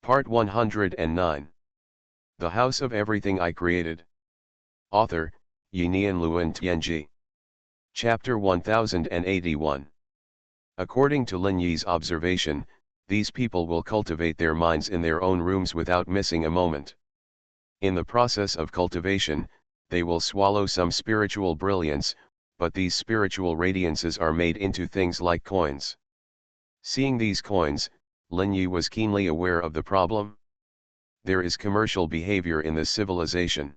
Part 109. The House of Everything I Created. Author, Yinian Luan Tianji. Chapter 1081. According to Lin Yi's observation, these people will cultivate their minds in their own rooms without missing a moment. In the process of cultivation, they will swallow some spiritual brilliance, but these spiritual radiances are made into things like coins. Seeing these coins, Lin Yi was keenly aware of the problem. There is commercial behavior in this civilization.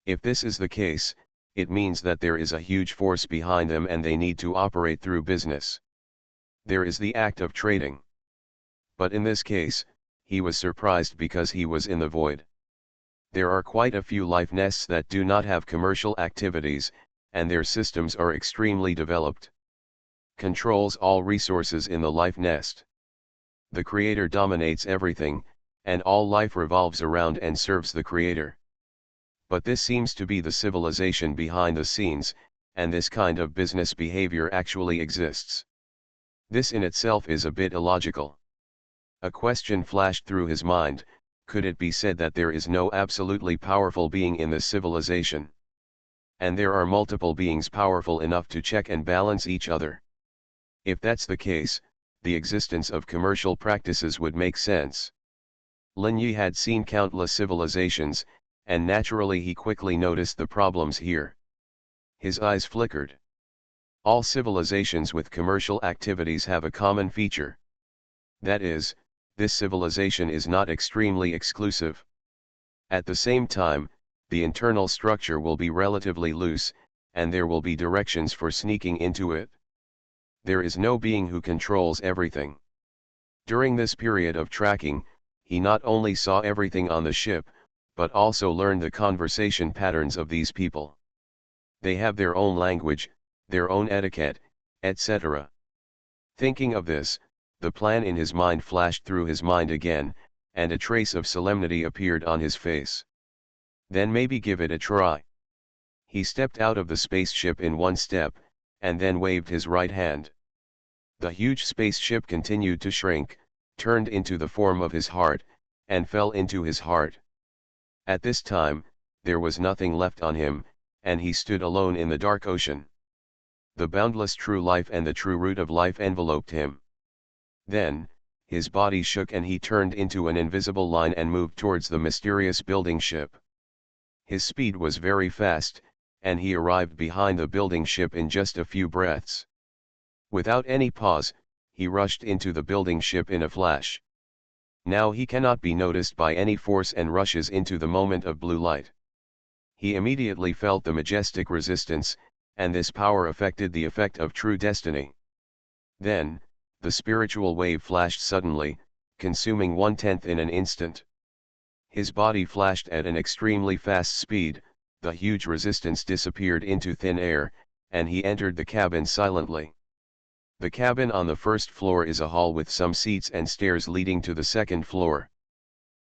If this is the case, it means that there is a huge force behind them and they need to operate through business. There is the act of trading. But in this case, he was surprised because he was in the void. There are quite a few life nests that do not have commercial activities, and their systems are extremely developed. Controls all resources in the life nest. The creator dominates everything, and all life revolves around and serves the creator. But this seems to be the civilization behind the scenes, and this kind of business behavior actually exists. This in itself is a bit illogical. A question flashed through his mind: could it be said that there is no absolutely powerful being in this civilization? And there are multiple beings powerful enough to check and balance each other. If that's the case, the existence of commercial practices would make sense. Lin Yi had seen countless civilizations, and naturally he quickly noticed the problems here. His eyes flickered. All civilizations with commercial activities have a common feature. That is, this civilization is not extremely exclusive. At the same time, the internal structure will be relatively loose, and there will be directions for sneaking into it. There is no being who controls everything. During this period of tracking, he not only saw everything on the ship, but also learned the conversation patterns of these people. They have their own language, their own etiquette, etc. Thinking of this, the plan in his mind flashed through his mind again, and a trace of solemnity appeared on his face. Then maybe give it a try. He stepped out of the spaceship in one step, and then waved his right hand. The huge spaceship continued to shrink, turned into the form of his heart, and fell into his heart. At this time, there was nothing left on him, and he stood alone in the dark ocean. The boundless true life and the true root of life enveloped him. Then, his body shook and he turned into an invisible line and moved towards the mysterious building ship. His speed was very fast, and he arrived behind the building ship in just a few breaths. Without any pause, he rushed into the building ship in a flash. Now he cannot be noticed by any force and rushes into the moment of blue light. He immediately felt the majestic resistance, and this power affected the effect of true destiny. Then, the spiritual wave flashed suddenly, consuming 1/10 in an instant. His body flashed at an extremely fast speed, the huge resistance disappeared into thin air, and he entered the cabin silently. The cabin on the first floor is a hall with some seats and stairs leading to the second floor.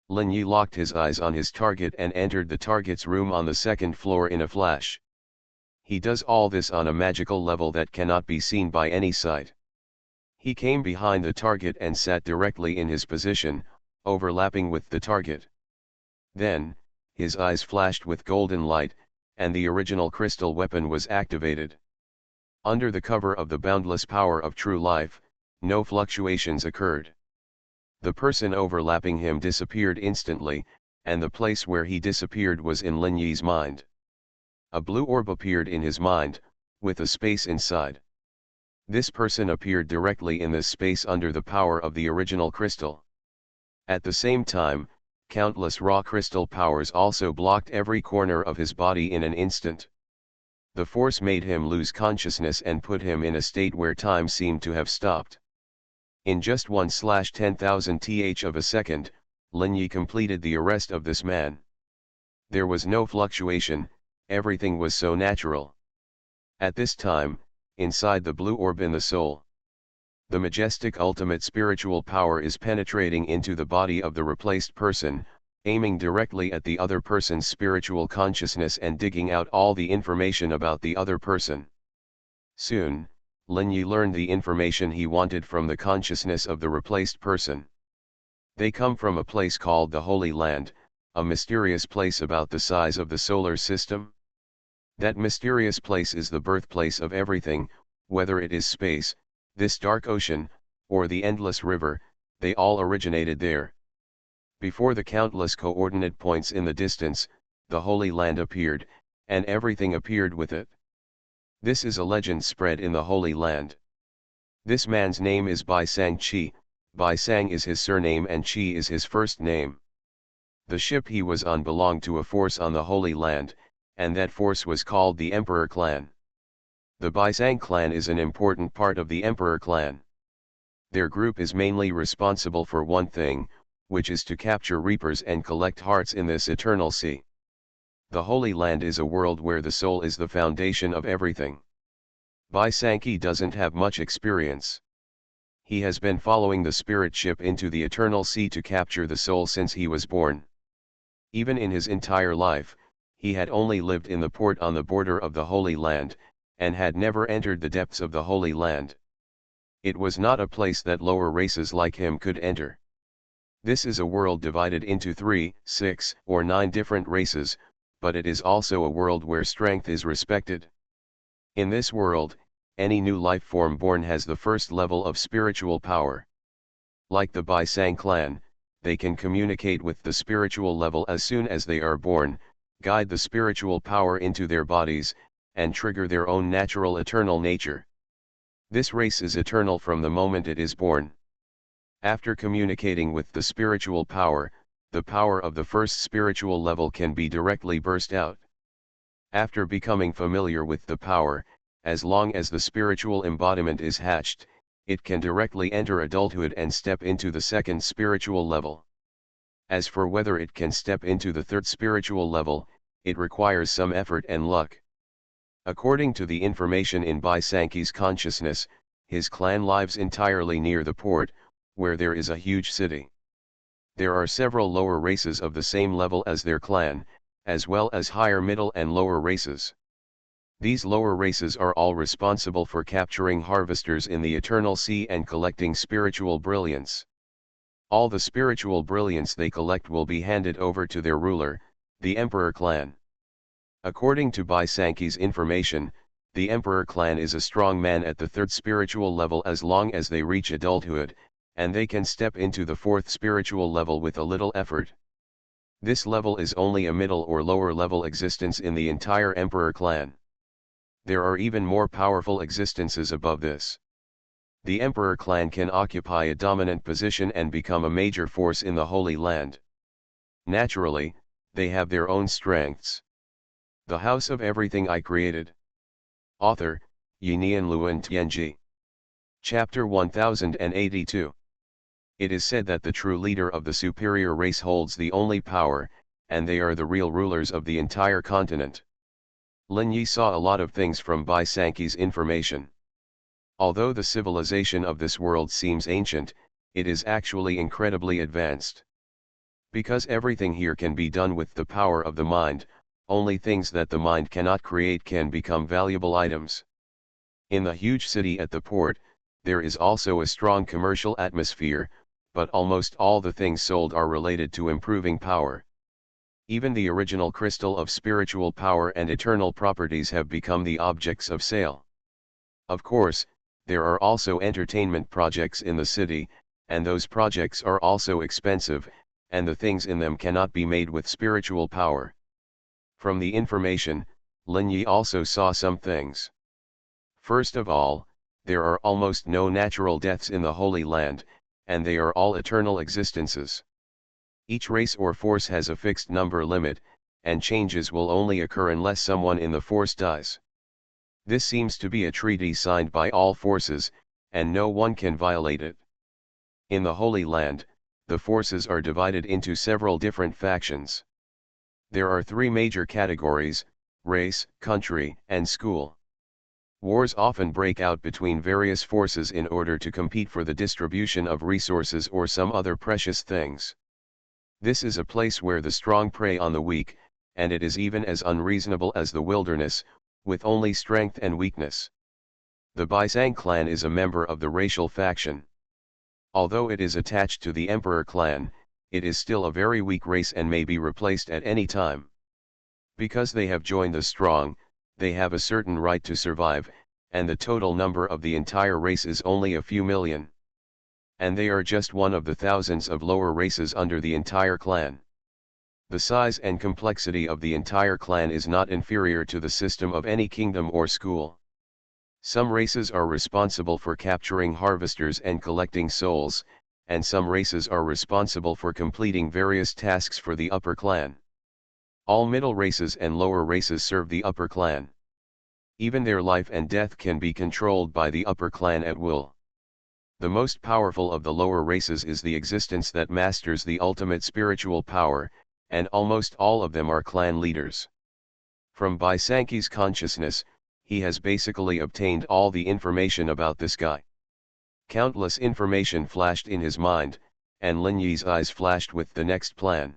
Lin Yi locked his eyes on his target and entered the target's room on the second floor in a flash. He does all this on a magical level that cannot be seen by any sight. He came behind the target and sat directly in his position, overlapping with the target. Then, his eyes flashed with golden light, and the original crystal weapon was activated. Under the cover of the boundless power of true life, no fluctuations occurred. The person overlapping him disappeared instantly, and the place where he disappeared was in Lin Yi's mind. A blue orb appeared in his mind, with a space inside. This person appeared directly in this space under the power of the original crystal. At the same time, countless raw crystal powers also blocked every corner of his body in an instant. The force made him lose consciousness and put him in a state where time seemed to have stopped. In just 1/10,000th of a second, Lin Yi completed the arrest of this man. There was no fluctuation, everything was so natural. At this time, inside the blue orb in the soul, the majestic ultimate spiritual power is penetrating into the body of the replaced person, aiming directly at the other person's spiritual consciousness and digging out all the information about the other person. Soon, Lin Yi learned the information he wanted from the consciousness of the replaced person. They come from a place called the Holy Land, a mysterious place about the size of the solar system. That mysterious place is the birthplace of everything, whether it is space, this dark ocean, or the endless river, they all originated there. Before the countless coordinate points in the distance, the Holy Land appeared, and everything appeared with it. This is a legend spread in the Holy Land. This man's name is Bai Sang Chi, Bai Sang is his surname and Chi is his first name. The ship he was on belonged to a force on the Holy Land, and that force was called the Emperor Clan. The Bai Sang clan is an important part of the Emperor Clan. Their group is mainly responsible for one thing, which is to capture reapers and collect hearts in this eternal sea. The Holy Land is a world where the soul is the foundation of everything. Bai Sankey doesn't have much experience. He has been following the spirit ship into the eternal sea to capture the soul since he was born. Even in his entire life, he had only lived in the port on the border of the Holy Land, and had never entered the depths of the Holy Land. It was not a place that lower races like him could enter. This is a world divided into 3, 6, or 9 different races, but it is also a world where strength is respected. In this world, any new life form born has the first level of spiritual power. Like the Bai Sang clan, they can communicate with the spiritual level as soon as they are born, guide the spiritual power into their bodies, and trigger their own natural eternal nature. This race is eternal from the moment it is born. After communicating with the spiritual power, the power of the first spiritual level can be directly burst out. After becoming familiar with the power, as long as the spiritual embodiment is hatched, it can directly enter adulthood and step into the second spiritual level. As for whether it can step into the third spiritual level, it requires some effort and luck. According to the information in Bai Sankey's consciousness, his clan lives entirely near the port, where there is a huge city. There are several lower races of the same level as their clan, as well as higher middle and lower races. These lower races are all responsible for capturing harvesters in the eternal sea and collecting spiritual brilliance. All the spiritual brilliance they collect will be handed over to their ruler, the Emperor Clan. According to Bai Sankey's information, the Emperor Clan is a strong man at the third spiritual level as long as they reach adulthood, and they can step into the fourth spiritual level with a little effort. This level is only a middle or lower level existence in the entire Emperor Clan. There are even more powerful existences above this. The Emperor Clan can occupy a dominant position and become a major force in the Holy Land. Naturally, they have their own strengths. The House of Everything I Created. Author, Yinian Luan Tianji. Chapter 1082. It is said that the true leader of the superior race holds the only power, and they are the real rulers of the entire continent. Lin Yi saw a lot of things from Bai Sankey's information. Although the civilization of this world seems ancient, it is actually incredibly advanced. Because everything here can be done with the power of the mind, only things that the mind cannot create can become valuable items. In the huge city at the port, there is also a strong commercial atmosphere, but almost all the things sold are related to improving power. Even the original crystal of spiritual power and eternal properties have become the objects of sale. Of course, there are also entertainment projects in the city, and those projects are also expensive, and the things in them cannot be made with spiritual power. From the information, Lin Yi also saw some things. First of all, there are almost no natural deaths in the Holy Land, and they are all eternal existences. Each race or force has a fixed number limit, and changes will only occur unless someone in the force dies. This seems to be a treaty signed by all forces, and no one can violate it. In the Holy Land, the forces are divided into several different factions. There are 3 major categories: race, country, and school. Wars often break out between various forces in order to compete for the distribution of resources or some other precious things. This is a place where the strong prey on the weak, and it is even as unreasonable as the wilderness, with only strength and weakness. The Bai Sang clan is a member of the racial faction. Although it is attached to the Emperor clan, it is still a very weak race and may be replaced at any time. Because they have joined the strong, they have a certain right to survive, and the total number of the entire race is only a few million. And they are just one of the thousands of lower races under the entire clan. The size and complexity of the entire clan is not inferior to the system of any kingdom or school. Some races are responsible for capturing harvesters and collecting souls, and some races are responsible for completing various tasks for the upper clan. All middle races and lower races serve the upper clan. Even their life and death can be controlled by the upper clan at will. The most powerful of the lower races is the existence that masters the ultimate spiritual power, and almost all of them are clan leaders. From Baisanki's consciousness, he has basically obtained all the information about this guy. Countless information flashed in his mind, and Lin Yi's eyes flashed with the next plan.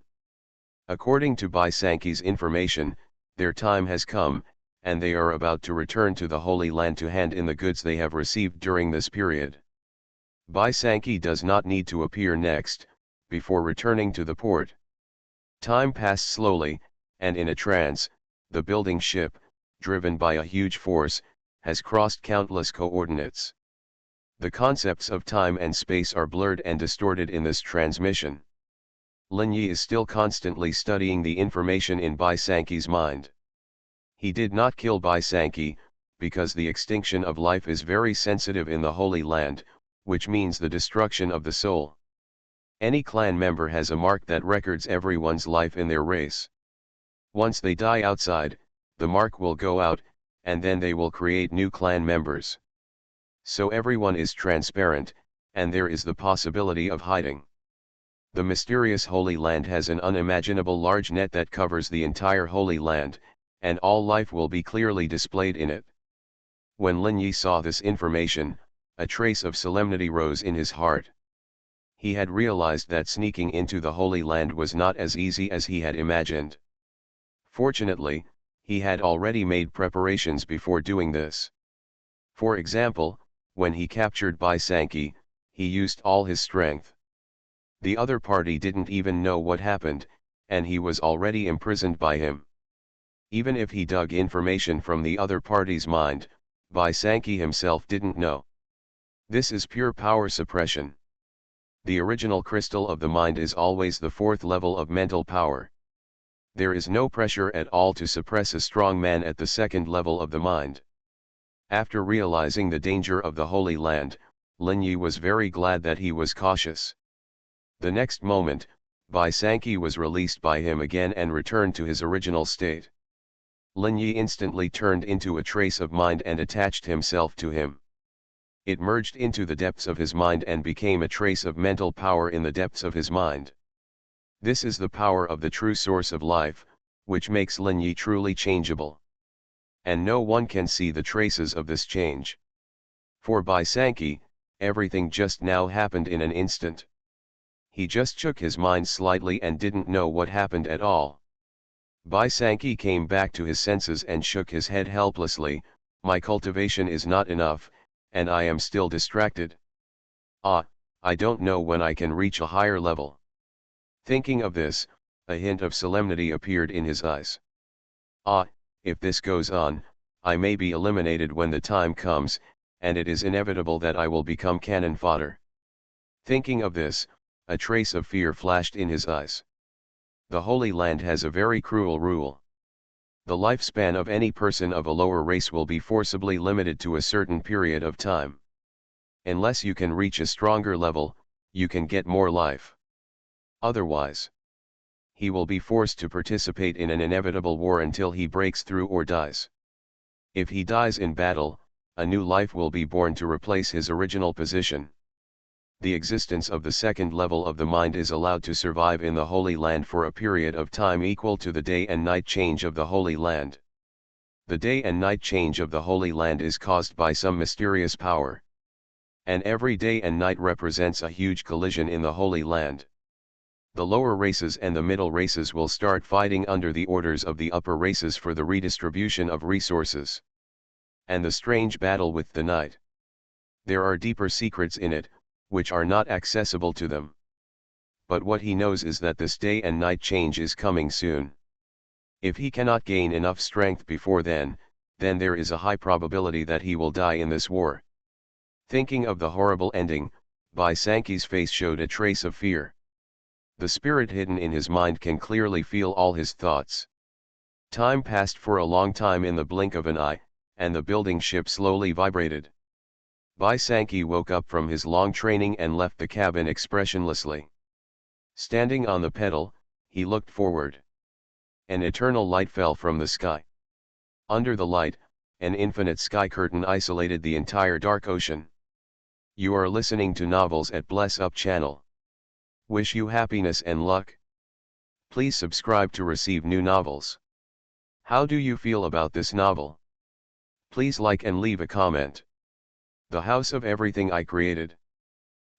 According to Baisanki's information, their time has come, and they are about to return to the Holy Land to hand in the goods they have received during this period. Baisanki does not need to appear next, before returning to the port. Time passed slowly, and in a trance, the building ship, driven by a huge force, has crossed countless coordinates. The concepts of time and space are blurred and distorted in this transmission. Lin Yi is still constantly studying the information in Baisanki's mind. He did not kill Baisanki, because the extinction of life is very sensitive in the Holy Land, which means the destruction of the soul. Any clan member has a mark that records everyone's life in their race. Once they die outside, the mark will go out, and then they will create new clan members. So everyone is transparent, and there is the possibility of hiding. The mysterious Holy Land has an unimaginable large net that covers the entire Holy Land, and all life will be clearly displayed in it. When Lin Yi saw this information, a trace of solemnity rose in his heart. He had realized that sneaking into the Holy Land was not as easy as he had imagined. Fortunately, he had already made preparations before doing this. For example, when he captured Baisanki, he used all his strength. The other party didn't even know what happened, and he was already imprisoned by him. Even if he dug information from the other party's mind, Baisanki himself didn't know. This is pure power suppression. The original crystal of the mind is always the fourth level of mental power. There is no pressure at all to suppress a strong man at the second level of the mind. After realizing the danger of the Holy Land, Lin Yi was very glad that he was cautious. The next moment, Baisanki was released by him again and returned to his original state. Lin Yi instantly turned into a trace of mind and attached himself to him. It merged into the depths of his mind and became a trace of mental power in the depths of his mind. This is the power of the true source of life, which makes Lin Yi truly changeable. And no one can see the traces of this change. For Baisanki, everything just now happened in an instant. He just shook his mind slightly and didn't know what happened at all. Baisanki came back to his senses and shook his head helplessly. My cultivation is not enough, and I am still distracted. I don't know when I can reach a higher level. Thinking of this, a hint of solemnity appeared in his eyes. If this goes on, I may be eliminated when the time comes, and it is inevitable that I will become cannon fodder. Thinking of this, a trace of fear flashed in his eyes. The Holy Land has a very cruel rule. The lifespan of any person of a lower race will be forcibly limited to a certain period of time. Unless you can reach a stronger level, you can get more life. Otherwise, he will be forced to participate in an inevitable war until he breaks through or dies. If he dies in battle, a new life will be born to replace his original position. The existence of the second level of the mind is allowed to survive in the Holy Land for a period of time equal to the day and night change of the Holy Land. The day and night change of the Holy Land is caused by some mysterious power. And every day and night represents a huge collision in the Holy Land. The lower races and the middle races will start fighting under the orders of the upper races for the redistribution of resources. And the strange battle with the night. There are deeper secrets in it, which are not accessible to them. But what he knows is that this day and night change is coming soon. If he cannot gain enough strength before then there is a high probability that he will die in this war. Thinking of the horrible ending, Bai Sankey's face showed a trace of fear. The spirit hidden in his mind can clearly feel all his thoughts. Time passed for a long time in the blink of an eye, and the building ship slowly vibrated. Bai Sankey woke up from his long training and left the cabin expressionlessly. Standing on the pedal, he looked forward. An eternal light fell from the sky. Under the light, an infinite sky curtain isolated the entire dark ocean. You are listening to Novels at Bless Up channel. Wish you happiness and luck. Please subscribe to receive new novels. How do you feel about this novel? Please like and leave a comment. The House of Everything I Created.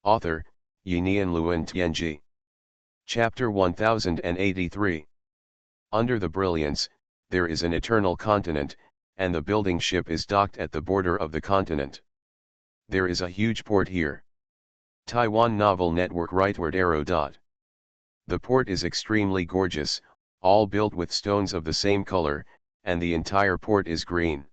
Author, Xuanhuan Luan Tianji. Chapter 1083. Under the brilliance, there is an eternal continent, and the building ship is docked at the border of the continent. There is a huge port here. Taiwan Novel Network rightward arrow dot. The port is extremely gorgeous, all built with stones of the same color, and the entire port is green.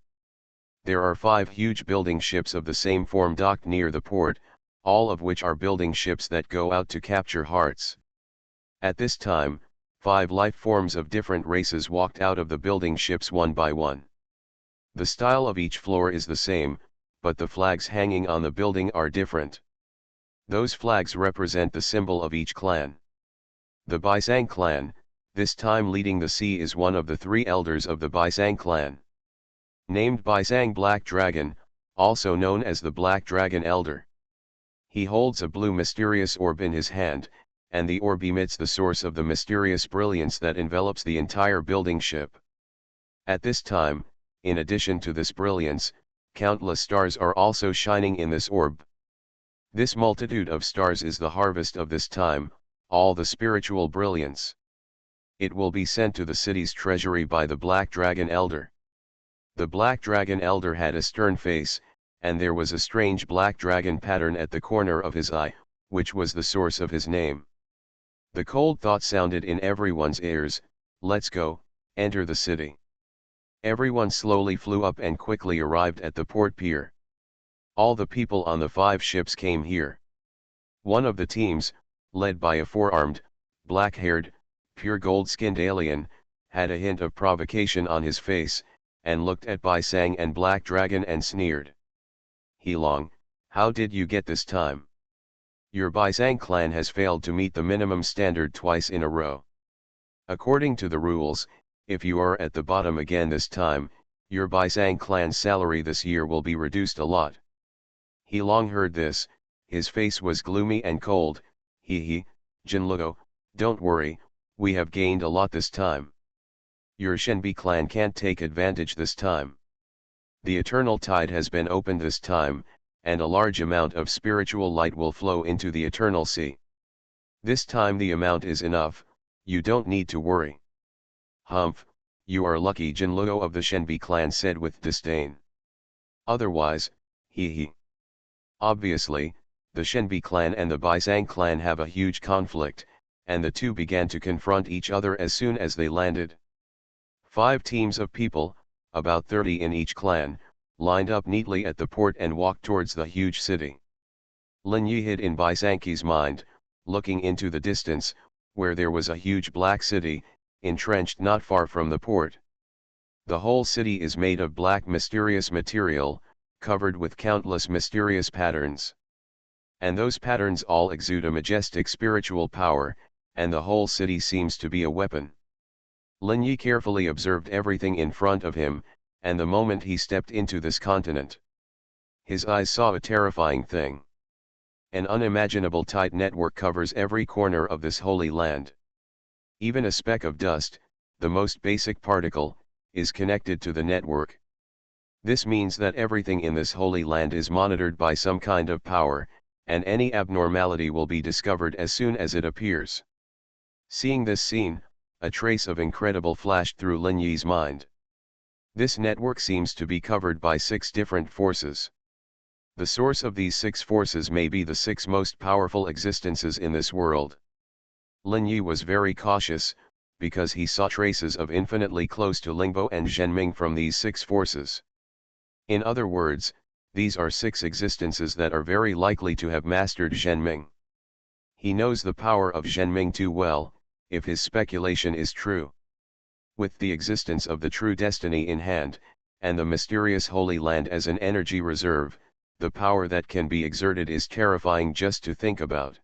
There are 5 huge building ships of the same form docked near the port, all of which are building ships that go out to capture hearts. At this time, 5 life forms of different races walked out of the building ships one by one. The style of each floor is the same, but the flags hanging on the building are different. Those flags represent the symbol of each clan. The Baisang clan, this time leading the sea, is one of the 3 elders of the Baisang clan. Named Baisang Black Dragon, also known as the Black Dragon Elder. He holds a blue mysterious orb in his hand, and the orb emits the source of the mysterious brilliance that envelops the entire building ship. At this time, in addition to this brilliance, countless stars are also shining in this orb. This multitude of stars is the harvest of this time, all the spiritual brilliance. It will be sent to the city's treasury by the Black Dragon Elder. The Black Dragon Elder had a stern face, and there was a strange black dragon pattern at the corner of his eye, which was the source of his name. The cold thought sounded in everyone's ears, "Let's go, enter the city." Everyone slowly flew up and quickly arrived at the port pier. All the people on the 5 ships came here. One of the teams, led by a 4-armed, black-haired, pure gold-skinned alien, had a hint of provocation on his face, and looked at Baisang and Black Dragon and sneered. "Heilong, how did you get this time? Your Baisang clan has failed to meet the minimum standard twice in a row. According to the rules, if you are at the bottom again this time, your Baisang clan's salary this year will be reduced a lot." Heilong heard this, his face was gloomy and cold. "He, Jinluo, don't worry, we have gained a lot this time. Your Shenbi clan can't take advantage this time. The eternal tide has been opened this time, and a large amount of spiritual light will flow into the eternal sea. This time the amount is enough, you don't need to worry." "Humph, you are lucky," Jinluo of the Shenbi clan said with disdain. "Otherwise, he. Obviously, the Shenbi clan and the Baisang clan have a huge conflict, and the two began to confront each other as soon as they landed. 5 teams of people, about 30 in each clan, lined up neatly at the port and walked towards the huge city. Lin Yi hid in Baisang's mind, looking into the distance, where there was a huge black city, entrenched not far from the port. The whole city is made of black mysterious material, covered with countless mysterious patterns. And those patterns all exude a majestic spiritual power, and the whole city seems to be a weapon. Lin Yi carefully observed everything in front of him, and the moment he stepped into this continent, his eyes saw a terrifying thing. An unimaginable tight network covers every corner of this holy land. Even a speck of dust, the most basic particle, is connected to the network. This means that everything in this holy land is monitored by some kind of power, and any abnormality will be discovered as soon as it appears. Seeing this scene, a trace of incredible flashed through Lin Yi's mind. This network seems to be covered by 6 different forces. The source of these six forces may be the six most powerful existences in this world. Lin Yi was very cautious, because he saw traces of infinitely close to Lingbo and Zhenming from these six forces. In other words, these are six existences that are very likely to have mastered Zhenming. He knows the power of Zhenming too well, if his speculation is true. With the existence of the true destiny in hand, and the mysterious Holy Land as an energy reserve, the power that can be exerted is terrifying just to think about.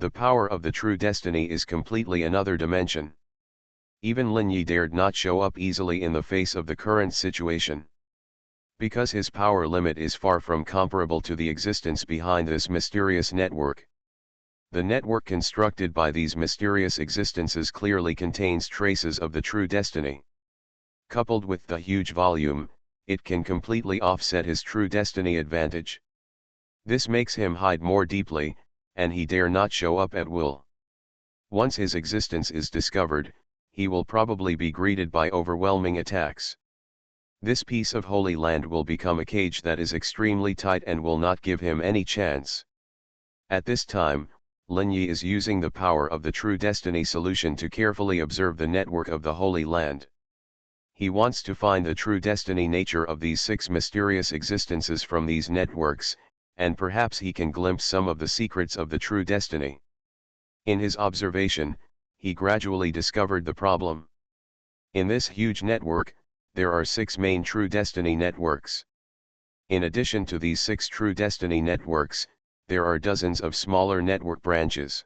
The power of the true destiny is completely another dimension. Even Lin Yi dared not show up easily in the face of the current situation. Because his power limit is far from comparable to the existence behind this mysterious network. The network constructed by these mysterious existences clearly contains traces of the true destiny. Coupled with the huge volume, it can completely offset his true destiny advantage. This makes him hide more deeply, and he dare not show up at will. Once his existence is discovered, he will probably be greeted by overwhelming attacks. This piece of Holy Land will become a cage that is extremely tight and will not give him any chance. At this time, Lin Yi is using the power of the true destiny solution to carefully observe the network of the Holy Land. He wants to find the true destiny nature of these six mysterious existences from these networks, and perhaps he can glimpse some of the secrets of the true destiny. In his observation, he gradually discovered the problem. In this huge network, there are six main true destiny networks. In addition to these six true destiny networks, there are dozens of smaller network branches.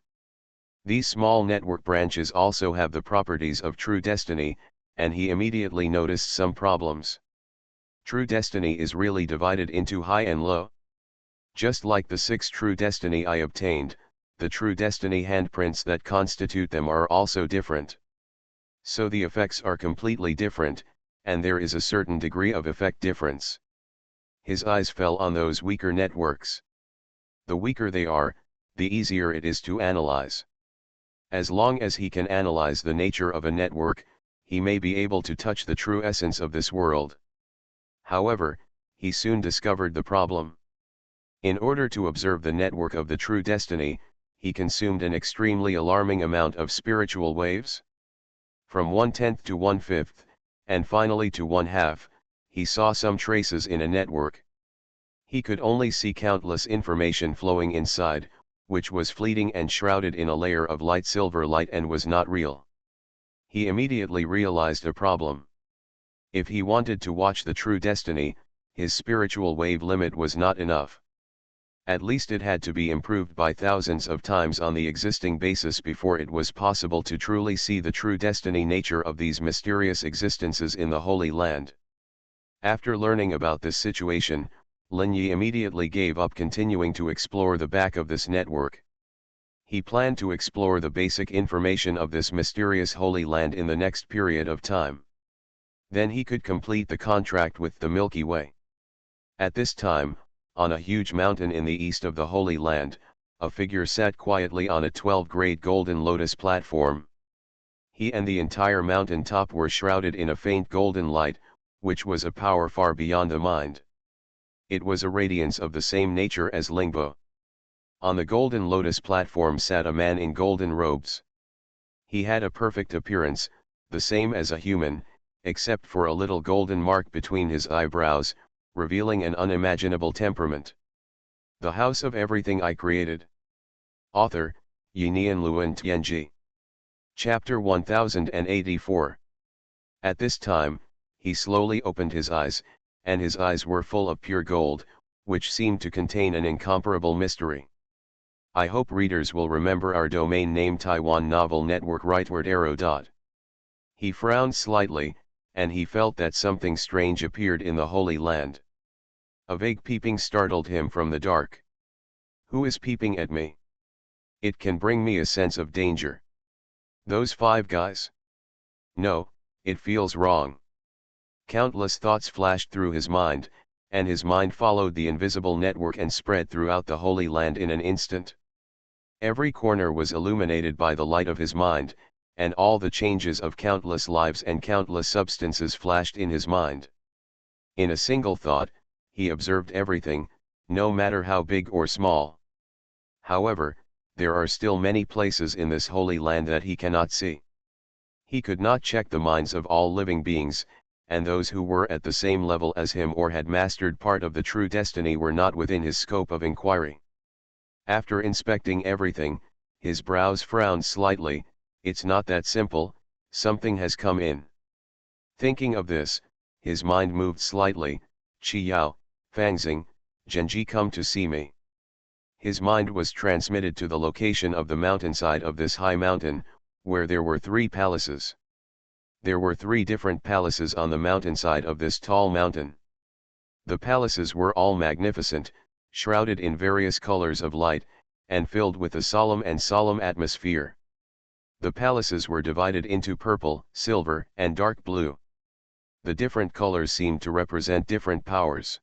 These small network branches also have the properties of true destiny, and he immediately noticed some problems. True destiny is really divided into high and low. Just like the six true destiny I obtained, the true destiny handprints that constitute them are also different. So the effects are completely different, and there is a certain degree of effect difference. His eyes fell on those weaker networks. The weaker they are, the easier it is to analyze. As long as he can analyze the nature of a network, he may be able to touch the true essence of this world. However, he soon discovered the problem. In order to observe the network of the true destiny, he consumed an extremely alarming amount of spiritual waves. From 1/10 to 1/5, and finally to 1/2, he saw some traces in a network. He could only see countless information flowing inside, which was fleeting and shrouded in a layer of light silver light and was not real. He immediately realized a problem. If he wanted to watch the true destiny, his spiritual wave limit was not enough. At least it had to be improved by thousands of times on the existing basis before it was possible to truly see the true destiny nature of these mysterious existences in the Holy Land. After learning about this situation, Lin Yi immediately gave up continuing to explore the back of this network. He planned to explore the basic information of this mysterious Holy Land in the next period of time. Then he could complete the contract with the Milky Way. At this time, on a huge mountain in the east of the Holy Land, a figure sat quietly on a 12-grade golden lotus platform. He and the entire mountain top were shrouded in a faint golden light, which was a power far beyond the mind. It was a radiance of the same nature as Lingbo. On the golden lotus platform sat a man in golden robes. He had a perfect appearance, the same as a human, except for a little golden mark between his eyebrows, revealing an unimaginable temperament. The House of Everything I Created. Author, Yinian Luan Tianji. Chapter 1084. At this time, he slowly opened his eyes, and his eyes were full of pure gold, which seemed to contain an incomparable mystery. I hope readers will remember our domain name Taiwan Novel Network rightward arrow. He frowned slightly, and he felt that something strange appeared in the Holy Land. A vague peeping startled him from the dark. Who is peeping at me? It can bring me a sense of danger. Those five guys? No, it feels wrong. Countless thoughts flashed through his mind, and his mind followed the invisible network and spread throughout the Holy Land in an instant. Every corner was illuminated by the light of his mind, and all the changes of countless lives and countless substances flashed in his mind. In a single thought, he observed everything, no matter how big or small. However, there are still many places in this holy land that he cannot see. He could not check the minds of all living beings, and those who were at the same level as him or had mastered part of the true destiny were not within his scope of inquiry. After inspecting everything, his brows frowned slightly. It's not that simple, something has come in. Thinking of this, his mind moved slightly. Qi Yao, Fangxing, Genji come to see me. His mind was transmitted to the location of the mountainside of this high mountain, where there were 3 palaces. There were 3 different palaces on the mountainside of this tall mountain. The palaces were all magnificent, shrouded in various colors of light, and filled with a solemn atmosphere. The palaces were divided into purple, silver, and dark blue. The different colors seemed to represent different powers.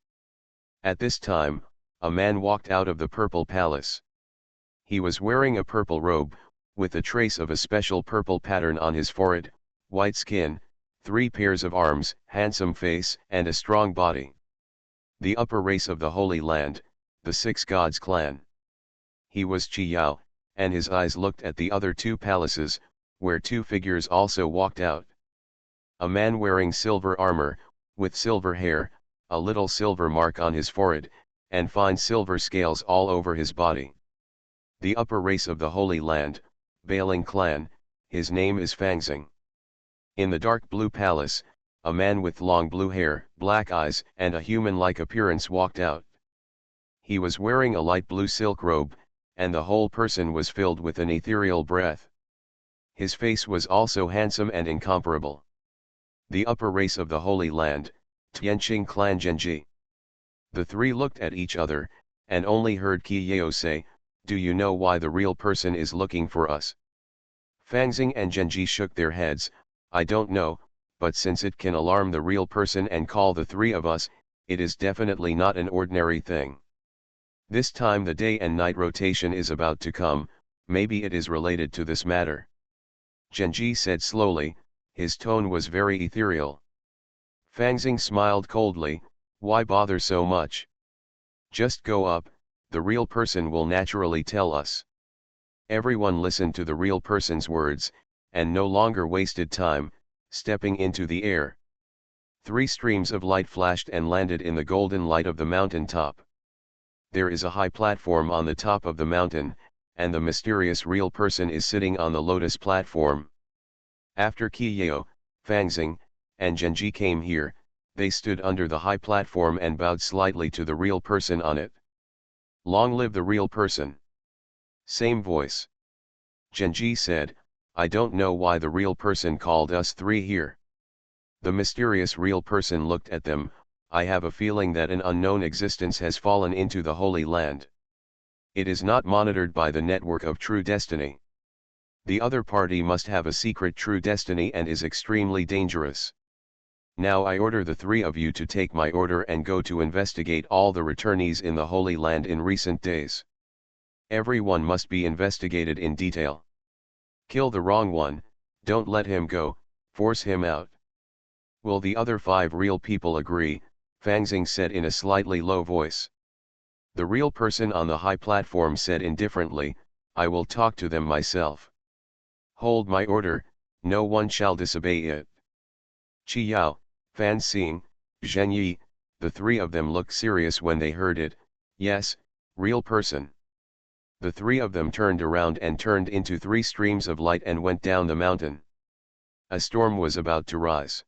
At this time, a man walked out of the purple palace. He was wearing a purple robe, with a trace of a special purple pattern on his forehead, white skin, 3 pairs of arms, handsome face, and a strong body. The upper race of the Holy Land, the 6 gods clan. He was Qi Yao, and his eyes looked at the other 2 palaces, where 2 figures also walked out. A man wearing silver armor, with silver hair, a little silver mark on his forehead, and fine silver scales all over his body. The upper race of the Holy Land, Bailing clan, his name is Fangxing. In the dark blue palace, a man with long blue hair, black eyes, and a human-like appearance walked out. He was wearing a light blue silk robe, and the whole person was filled with an ethereal breath. His face was also handsome and incomparable. The upper race of the Holy Land, Tianqing clan Genji. The 3 looked at each other, and only heard Qi Yao say, "Do you know why the real person is looking for us?" Fangxing and Genji shook their heads. "I don't know, but since it can alarm the real person and call the 3 of us, it is definitely not an ordinary thing. This time the day and night rotation is about to come, maybe it is related to this matter." Genji said slowly, his tone was very ethereal. Fangxing smiled coldly, "Why bother so much? Just go up, the real person will naturally tell us." Everyone listened to the real person's words, and no longer wasted time, stepping into the air. 3 streams of light flashed and landed in the golden light of the mountain top. There is a high platform on the top of the mountain, and the mysterious real person is sitting on the lotus platform. After Qi Yao, Fangxing, and Genji came here, they stood under the high platform and bowed slightly to the real person on it. "Long live the real person." Same voice. Genji said, "I don't know why the real person called us 3 here." The mysterious real person looked at them. "I have a feeling that an unknown existence has fallen into the Holy Land. It is not monitored by the network of true destiny. The other party must have a secret true destiny and is extremely dangerous. Now I order the 3 of you to take my order and go to investigate all the returnees in the Holy Land in recent days. Everyone must be investigated in detail. Kill the wrong one, don't let him go, force him out." "Will the other 5 real people agree?" Fangxing said in a slightly low voice. The real person on the high platform said indifferently, "I will talk to them myself. Hold my order, no one shall disobey it." Qi Yao, Fan Xing, Zhen Yi, the 3 of them looked serious when they heard it. "Yes, real person." The 3 of them turned around and turned into 3 streams of light and went down the mountain. A storm was about to rise.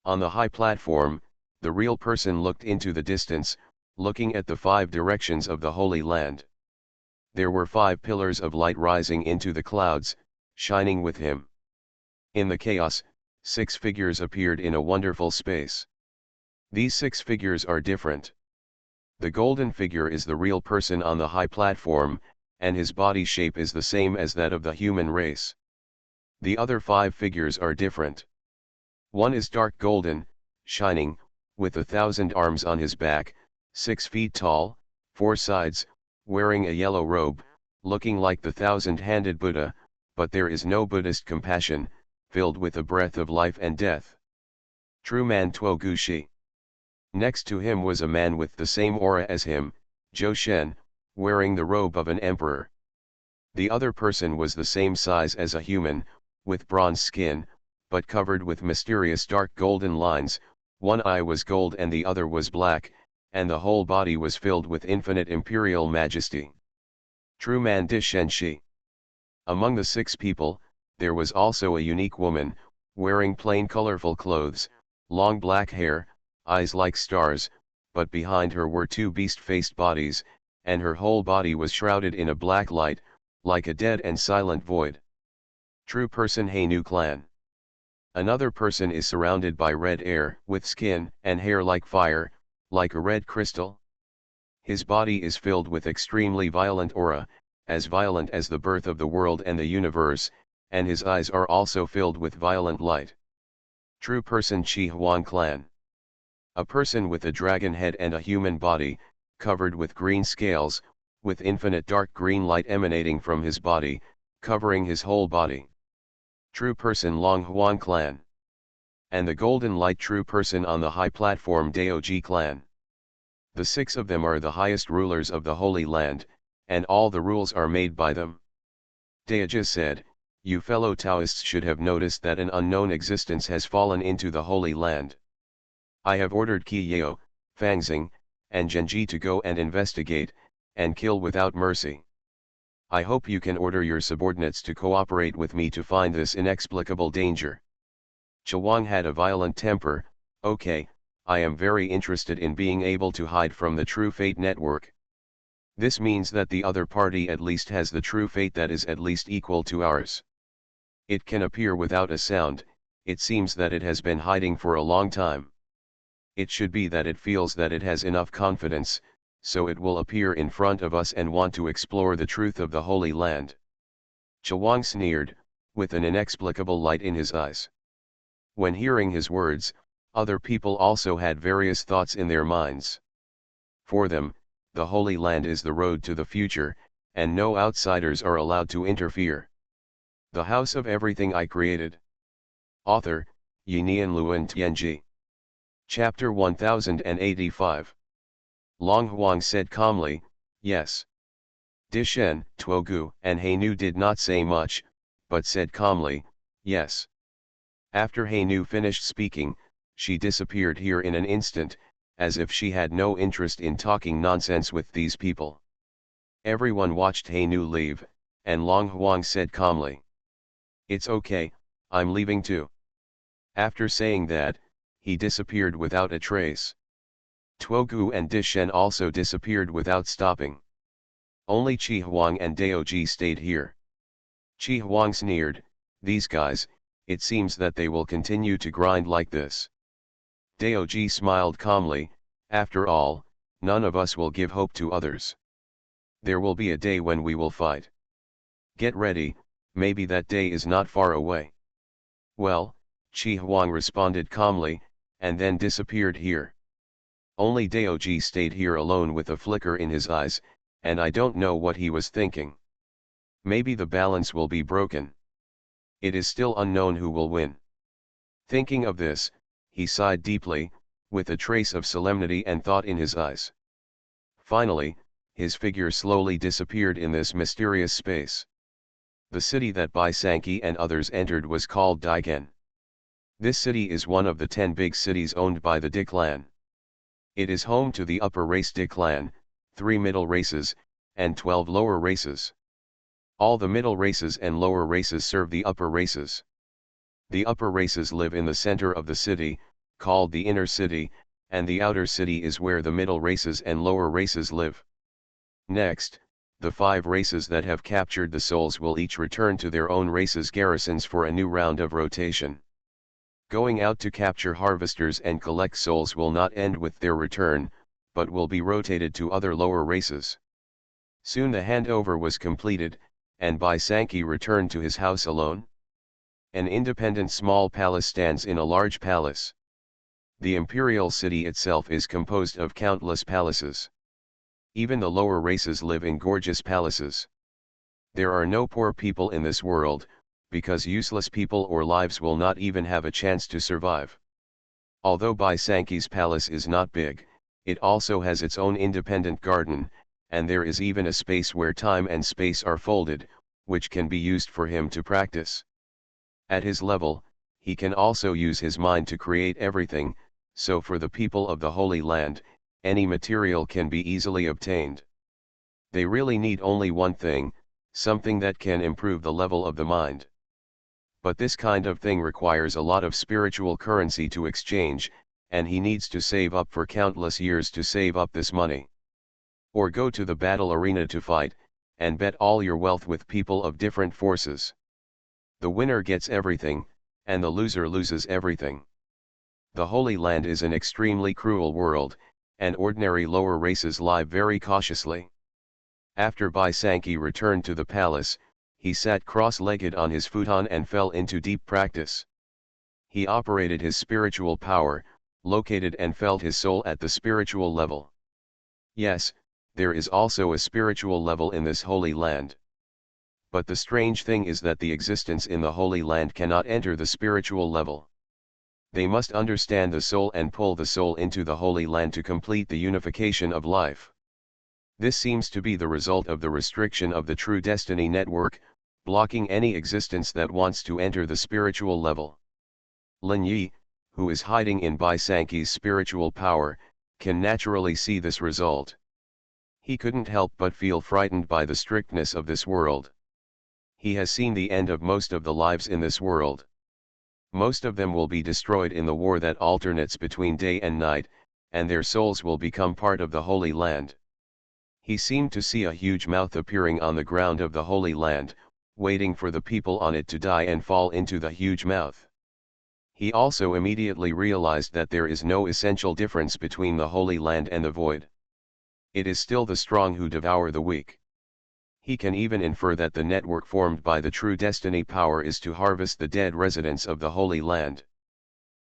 On the high platform, the real person looked into the distance, looking at the 5 directions of the Holy Land. There were 5 pillars of light rising into the clouds, shining with him. In the chaos, 6 figures appeared in a wonderful space. These 6 figures are different. The golden figure is the real person on the high platform, and his body shape is the same as that of the human race. The other 5 figures are different. One is dark golden, shining, with 1,000 arms on his back, 6 feet tall, 4 sides, wearing a yellow robe, looking like the 1,000-handed Buddha, but there is no Buddhist compassion, filled with a breath of life and death. True man Tuo Gushi. Next to him was a man with the same aura as him, Zhou Shen, wearing the robe of an emperor. The other person was the same size as a human, with bronze skin, but covered with mysterious dark golden lines. One eye was gold and the other was black, and the whole body was filled with infinite imperial majesty. True man Di Shen Shi. Among the 6 people, there was also a unique woman, wearing plain colorful clothes, long black hair, eyes like stars, but behind her were 2 beast-faced bodies, and her whole body was shrouded in a black light, like a dead and silent void. True person Hainu clan. Another person is surrounded by red air, with skin and hair like fire, like a red crystal. His body is filled with extremely violent aura, as violent as the birth of the world and the universe, and his eyes are also filled with violent light. True person Xuanhuan clan. A person with a dragon head and a human body, covered with green scales, with infinite dark green light emanating from his body, covering his whole body. True person Longhuan clan. And the golden light true person on the high platform Daoji clan. The 6 of them are the highest rulers of the Holy Land, and all the rules are made by them. Daoji said, "You fellow Taoists should have noticed that an unknown existence has fallen into the Holy Land. I have ordered Qi Yao, Fangxing, and Genji to go and investigate, and kill without mercy. I hope you can order your subordinates to cooperate with me to find this inexplicable danger." Chuang had a violent temper. "Okay, I am very interested in being able to hide from the True Fate network. This means that the other party at least has the true fate that is at least equal to ours. It can appear without a sound. It seems that it has been hiding for a long time. It should be that it feels that it has enough confidence, so it will appear in front of us and want to explore the truth of the Holy Land." Chuang sneered, with an inexplicable light in his eyes. When hearing his words, other people also had various thoughts in their minds. For them, the Holy Land is the road to the future, and no outsiders are allowed to interfere. The House of Everything I Created. Author, Yinian Luan Tianji. Chapter 1085. Long Huang said calmly, "Yes." Di Shen, Tuogu, and Hainu did not say much, but said calmly, "Yes." After Hainu finished speaking, she disappeared here in an instant, as if she had no interest in talking nonsense with these people. Everyone watched Hainu leave, and Long Huang said calmly, "It's okay, I'm leaving too." After saying that, he disappeared without a trace. Tuogu and Di Shen also disappeared without stopping. Only Qi Huang and Daoji stayed here. Qi Huang sneered, "These guys, it seems that they will continue to grind like this." Daoji smiled calmly, "After all, none of us will give hope to others. There will be a day when we will fight. Get ready, maybe that day is not far away." "Well," Qi Huang responded calmly, and then disappeared here. Only Daoji stayed here alone with a flicker in his eyes, and I don't know what he was thinking. Maybe the balance will be broken. It is still unknown who will win. Thinking of this, he sighed deeply, with a trace of solemnity and thought in his eyes. Finally, his figure slowly disappeared in this mysterious space. The city that Bai Sankey and others entered was called Daigen. This city is one of the 10 big cities owned by the Di clan. It is home to the upper race Di clan, 3 middle races, and 12 lower races. All the middle races and lower races serve the upper races. The upper races live in the center of the city, called the inner city, and the outer city is where the middle races and lower races live. Next, the 5 races that have captured the souls will each return to their own races' garrisons for a new round of rotation. Going out to capture harvesters and collect souls will not end with their return, but will be rotated to other lower races. Soon the handover was completed, and Bai Sankey returned to his house alone. An independent small palace stands in a large palace. The imperial city itself is composed of countless palaces. Even the lower races live in gorgeous palaces. There are no poor people in this world, because useless people or lives will not even have a chance to survive. Although Bai Sankey's palace is not big, it also has its own independent garden, and there is even a space where time and space are folded, which can be used for him to practice. At his level, he can also use his mind to create everything, so for the people of the Holy Land, any material can be easily obtained. They really need only one thing, something that can improve the level of the mind. But this kind of thing requires a lot of spiritual currency to exchange, and he needs to save up for countless years to save up this money. Or go to the battle arena to fight, and bet all your wealth with people of different forces. The winner gets everything, and the loser loses everything. The Holy Land is an extremely cruel world, and ordinary lower races lie very cautiously. After Baisanki returned to the palace, he sat cross-legged on his futon and fell into deep practice. He operated his spiritual power, located and felt his soul at the spiritual level. Yes, there is also a spiritual level in this Holy Land. But the strange thing is that the existence in the Holy Land cannot enter the spiritual level. They must understand the soul and pull the soul into the Holy Land to complete the unification of life. This seems to be the result of the restriction of the True Destiny Network, blocking any existence that wants to enter the spiritual level. Lin Yi, who is hiding in Baisanki's spiritual power, can naturally see this result. He couldn't help but feel frightened by the strictness of this world. He has seen the end of most of the lives in this world. Most of them will be destroyed in the war that alternates between day and night, and their souls will become part of the Holy Land. He seemed to see a huge mouth appearing on the ground of the Holy Land, waiting for the people on it to die and fall into the huge mouth. He also immediately realized that there is no essential difference between the Holy Land and the void. It is still the strong who devour the weak. He can even infer that the network formed by the True Destiny power is to harvest the dead residents of the Holy Land.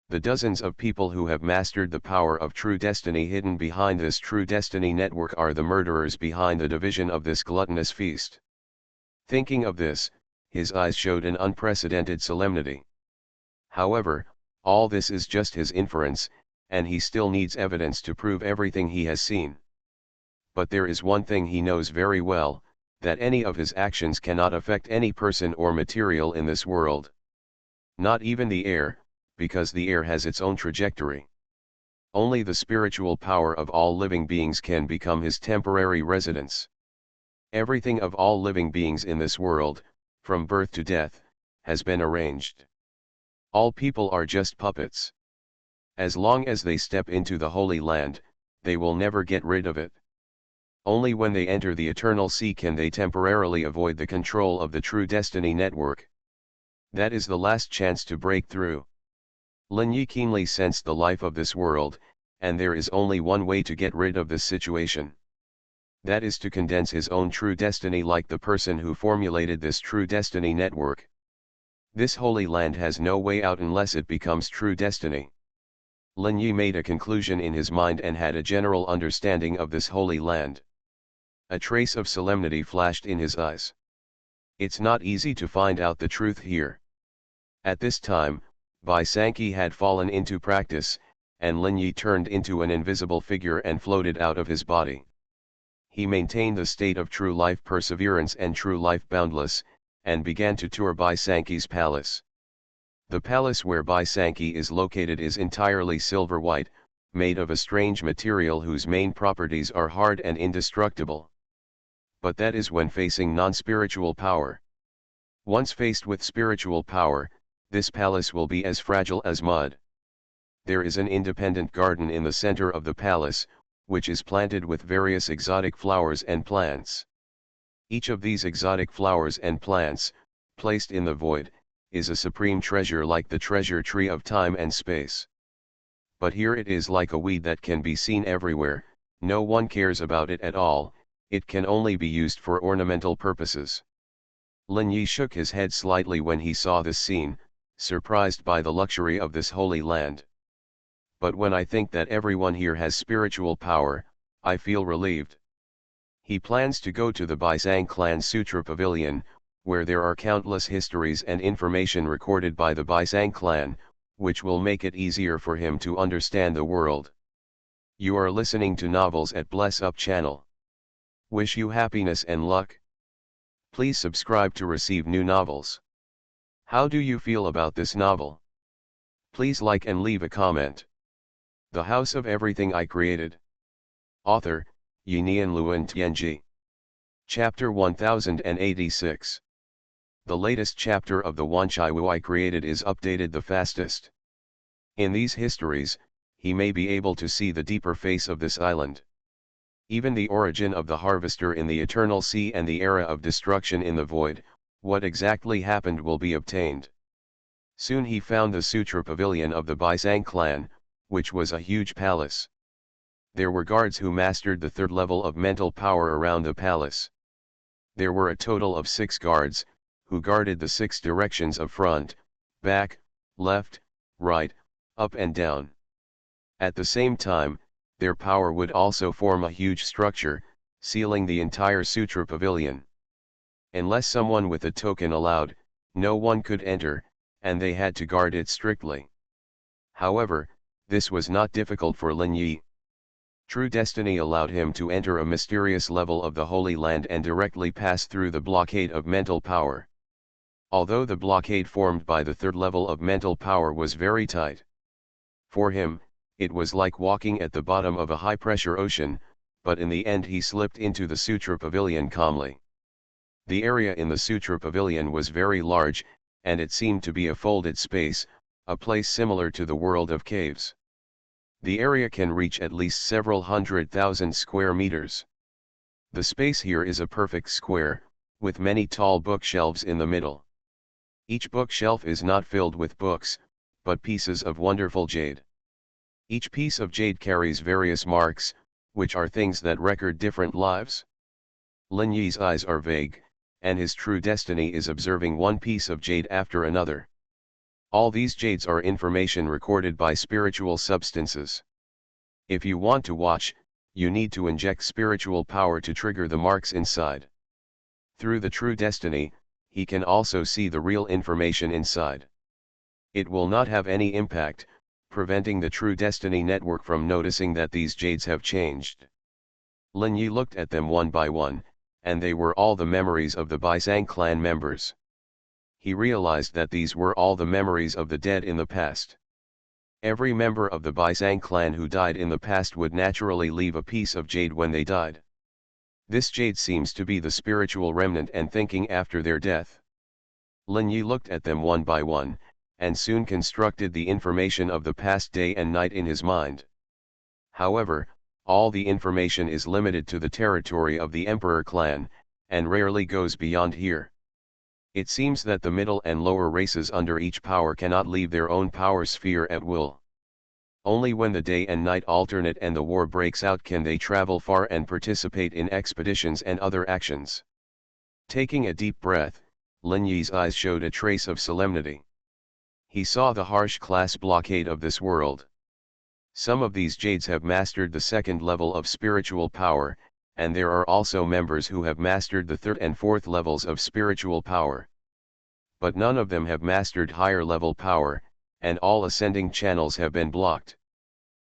The dozens of people who have mastered the power of True Destiny hidden behind this True Destiny network are the murderers behind the division of this gluttonous feast. Thinking of this, his eyes showed an unprecedented solemnity. However, all this is just his inference, and he still needs evidence to prove everything he has seen. But there is one thing he knows very well, that any of his actions cannot affect any person or material in this world. Not even the air, because the air has its own trajectory. Only the spiritual power of all living beings can become his temporary residence. Everything of all living beings in this world, from birth to death, has been arranged. All people are just puppets. As long as they step into the Holy Land, they will never get rid of it. Only when they enter the Eternal Sea can they temporarily avoid the control of the True Destiny Network. That is the last chance to break through. Lin Yi keenly sensed the life of this world, and there is only one way to get rid of this situation. That is to condense his own true destiny like the person who formulated this True Destiny Network. This Holy Land has no way out unless it becomes True Destiny. Lin Yi made a conclusion in his mind and had a general understanding of this Holy Land. A trace of solemnity flashed in his eyes. It's not easy to find out the truth here. At this time, Baisanki had fallen into practice, and Lin Yi turned into an invisible figure and floated out of his body. He maintained the state of true life perseverance and true life boundless, and began to tour Baisanki's palace. The palace where Baisanki is located is entirely silver white, made of a strange material whose main properties are hard and indestructible. But that is when facing non-spiritual power. Once faced with spiritual power, this palace will be as fragile as mud. There is an independent garden in the center of the palace, which is planted with various exotic flowers and plants. Each of these exotic flowers and plants, placed in the void, is a supreme treasure like the treasure tree of time and space. But here it is like a weed that can be seen everywhere, no one cares about it at all, it can only be used for ornamental purposes. Lin Yi shook his head slightly when he saw this scene, surprised by the luxury of this Holy Land. But when I think that everyone here has spiritual power, I feel relieved. He plans to go to the Baisang Clan Sutra Pavilion, where there are countless histories and information recorded by the Baisang clan, which will make it easier for him to understand the world. You are listening to Novels at Bless Up channel. Wish you happiness and luck. Please subscribe to receive new novels. How do you feel about this novel? Please like and leave a comment. The House of Everything I Created. Author, Yinian Luan Tianji. Chapter 1086. The latest chapter of the Wanchai I Created is updated the fastest. In these histories, he may be able to see the deeper face of this island. Even the origin of the harvester in the eternal sea and the era of destruction in the void, what exactly happened will be obtained. Soon he found the Sutra Pavilion of the Baisang clan, which was a huge palace. There were guards who mastered the third level of mental power around the palace. There were a total of 6 guards, who guarded the 6 directions of front, back, left, right, up and down. At the same time, their power would also form a huge structure, sealing the entire Sutra Pavilion. Unless someone with a token allowed, no one could enter, and they had to guard it strictly. However, this was not difficult for Lin Yi. True destiny allowed him to enter a mysterious level of the Holy Land and directly pass through the blockade of mental power. Although the blockade formed by the third level of mental power was very tight. For him, it was like walking at the bottom of a high-pressure ocean, but in the end he slipped into the Sutra Pavilion calmly. The area in the Sutra Pavilion was very large, and it seemed to be a folded space, a place similar to the world of caves. The area can reach at least several 100,000 square meters. The space here is a perfect square, with many tall bookshelves in the middle. Each bookshelf is not filled with books, but pieces of wonderful jade. Each piece of jade carries various marks, which are things that record different lives. Lin Yi's eyes are vague, and his true destiny is observing one piece of jade after another. All these jades are information recorded by spiritual substances. If you want to watch, you need to inject spiritual power to trigger the marks inside. Through the true destiny, he can also see the real information inside. It will not have any impact, preventing the true destiny network from noticing that these jades have changed. Lin Yi looked at them one by one, and they were all the memories of the Baisang clan members. He realized that these were all the memories of the dead in the past. Every member of the Baisang clan who died in the past would naturally leave a piece of jade when they died. This jade seems to be the spiritual remnant and thinking after their death. Lin Yi looked at them one by one, and soon constructed the information of the past day and night in his mind. However, all the information is limited to the territory of the Emperor clan, and rarely goes beyond here. It seems that the middle and lower races under each power cannot leave their own power sphere at will. Only when the day and night alternate and the war breaks out can they travel far and participate in expeditions and other actions. Taking a deep breath, Lin Yi's eyes showed a trace of solemnity. He saw the harsh class blockade of this world. Some of these jades have mastered the second level of spiritual power, and there are also members who have mastered the third and fourth levels of spiritual power. But none of them have mastered higher level power, and all ascending channels have been blocked.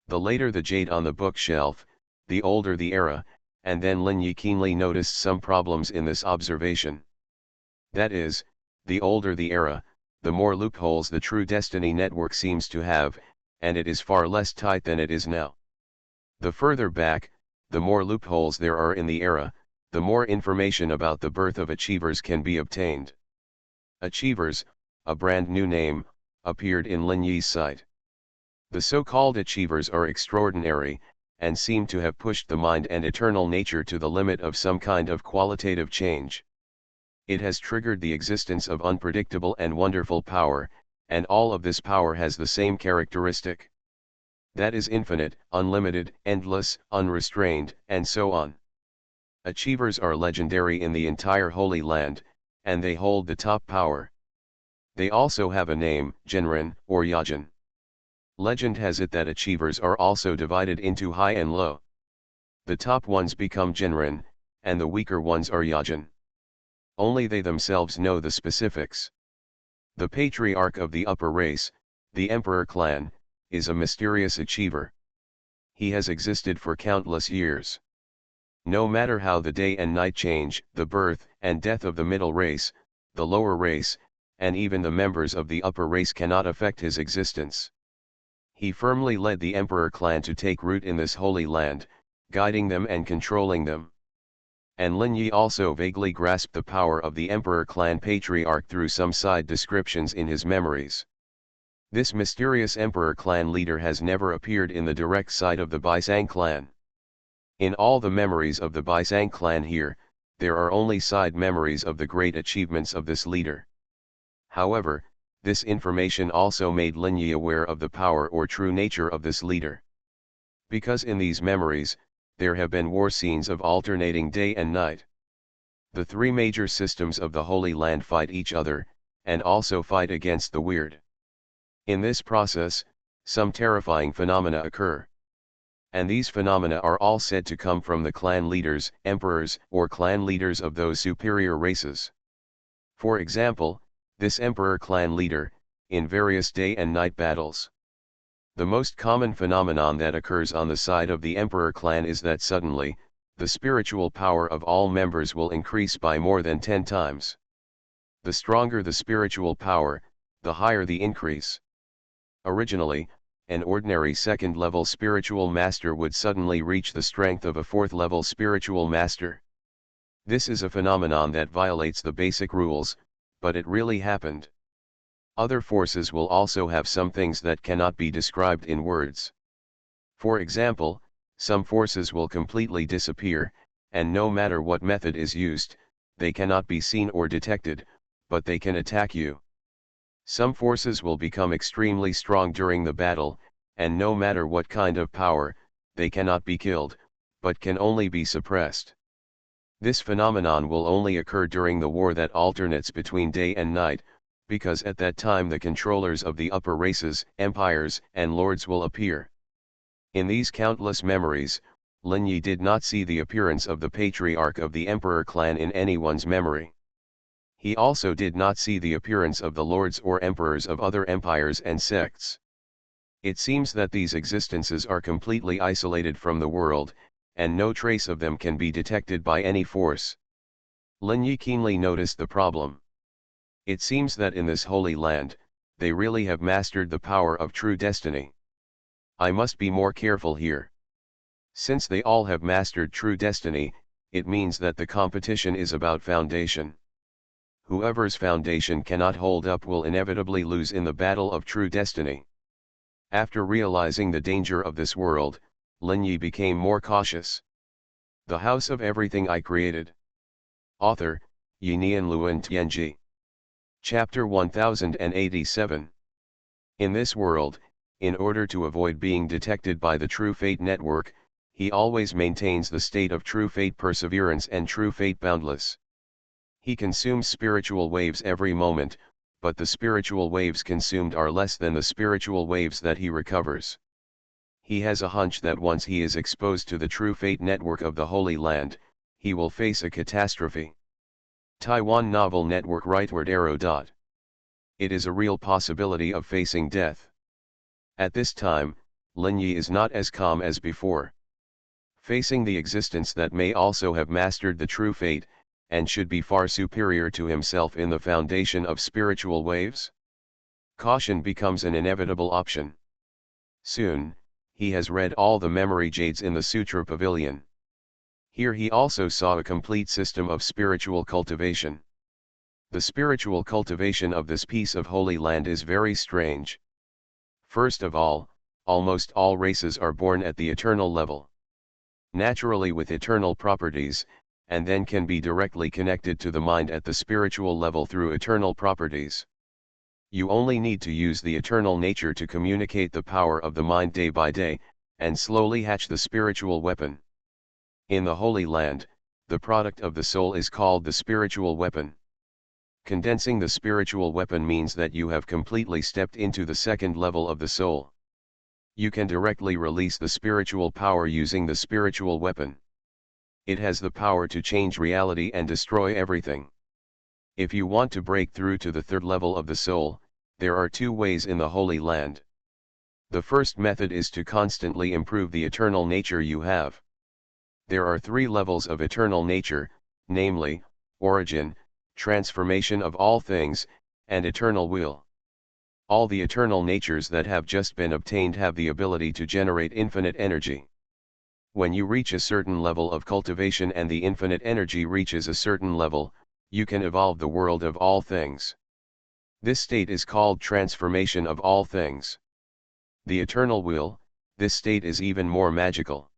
The later the jade on the bookshelf, the older the era, and then Lin Yi keenly noticed some problems in this observation. That is, the older the era, the more loopholes the true destiny network seems to have, and it is far less tight than it is now. The further back, the more loopholes there are in the era, the more information about the birth of achievers can be obtained. Achievers, a brand new name, appeared in Lin Yi's sight. The so-called achievers are extraordinary, and seem to have pushed the mind and eternal nature to the limit of some kind of qualitative change. It has triggered the existence of unpredictable and wonderful power, and all of this power has the same characteristic. That is infinite, unlimited, endless, unrestrained, and so on. Achievers are legendary in the entire Holy Land, and they hold the top power. They also have a name, Genren, or Yajin. Legend has it that achievers are also divided into high and low. The top ones become Genren, and the weaker ones are Yajin. Only they themselves know the specifics. The patriarch of the upper race, the Emperor clan, is a mysterious achiever. He has existed for countless years. No matter how the day and night change, the birth and death of the middle race, the lower race, and even the members of the upper race cannot affect his existence. He firmly led the emperor clan to take root in this holy land, guiding them and controlling them. And Lin Yi also vaguely grasped the power of the emperor clan patriarch through some side descriptions in his memories. This mysterious emperor clan leader has never appeared in the direct sight of the Baisang clan. In all the memories of the Baisang clan here, there are only side memories of the great achievements of this leader. However, this information also made Lin Yi aware of the power or true nature of this leader. Because in these memories, there have been war scenes of alternating day and night. The three major systems of the Holy Land fight each other, and also fight against the weird. In this process, some terrifying phenomena occur. And these phenomena are all said to come from the clan leaders, emperors, or clan leaders of those superior races. For example, this emperor clan leader, in various day and night battles. The most common phenomenon that occurs on the side of the emperor clan is that suddenly, the spiritual power of all members will increase by more than 10 times. The stronger the spiritual power, the higher the increase. Originally, an ordinary second-level spiritual master would suddenly reach the strength of a fourth-level spiritual master. This is a phenomenon that violates the basic rules, but it really happened. Other forces will also have some things that cannot be described in words. For example, some forces will completely disappear, and no matter what method is used, they cannot be seen or detected, but they can attack you. Some forces will become extremely strong during the battle, and no matter what kind of power, they cannot be killed, but can only be suppressed. This phenomenon will only occur during the war that alternates between day and night, because at that time the controllers of the upper races, empires, and lords will appear. In these countless memories, Lin Yi did not see the appearance of the patriarch of the emperor clan in anyone's memory. He also did not see the appearance of the lords or emperors of other empires and sects. It seems that these existences are completely isolated from the world, and no trace of them can be detected by any force. Lin Yi keenly noticed the problem. It seems that in this holy land, they really have mastered the power of true destiny. I must be more careful here. Since they all have mastered true destiny, it means that the competition is about foundation. Whoever's foundation cannot hold up will inevitably lose in the battle of true destiny. After realizing the danger of this world, Lin Yi became more cautious. The House of Everything I Created. Author, Yinian Luan Tianji. Chapter 1087. In this world, in order to avoid being detected by the True Fate Network, he always maintains the state of True Fate Perseverance and True Fate Boundless. He consumes spiritual waves every moment, but the spiritual waves consumed are less than the spiritual waves that he recovers. He has a hunch that once he is exposed to the True Fate Network of the Holy Land, he will face a catastrophe. Taiwan Novel Network Rightward Arrow. It is a real possibility of facing death. At this time, Lin Yi is not as calm as before. Facing the existence that may also have mastered the true fate, and should be far superior to himself in the foundation of spiritual waves? Caution becomes an inevitable option. Soon, he has read all the memory jades in the Sutra Pavilion. Here he also saw a complete system of spiritual cultivation. The spiritual cultivation of this piece of holy land is very strange. First of all, almost all races are born at the eternal level. Naturally with eternal properties, and then can be directly connected to the mind at the spiritual level through eternal properties. You only need to use the eternal nature to communicate the power of the mind day by day, and slowly hatch the spiritual weapon. In the Holy Land, the product of the soul is called the spiritual weapon. Condensing the spiritual weapon means that you have completely stepped into the second level of the soul. You can directly release the spiritual power using the spiritual weapon. It has the power to change reality and destroy everything. If you want to break through to the third level of the soul, there are two ways in the Holy Land. The first method is to constantly improve the eternal nature you have. There are three levels of eternal nature, namely, origin, transformation of all things, and eternal will. All the eternal natures that have just been obtained have the ability to generate infinite energy. When you reach a certain level of cultivation and the infinite energy reaches a certain level, you can evolve the world of all things. This state is called transformation of all things. The eternal will, this state is even more magical.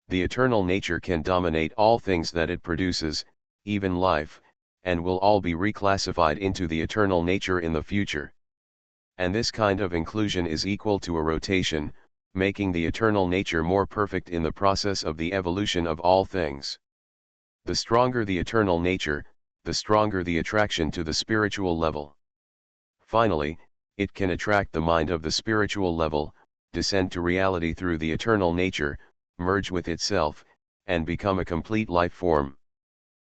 The eternal nature can dominate all things that it produces, even life, and will all be reclassified into the eternal nature in the future. And this kind of inclusion is equal to a rotation, making the eternal nature more perfect in the process of the evolution of all things. The stronger the eternal nature, the stronger the attraction to the spiritual level. Finally, it can attract the mind of the spiritual level, descend to reality through the eternal nature, merge with itself, and become a complete life form.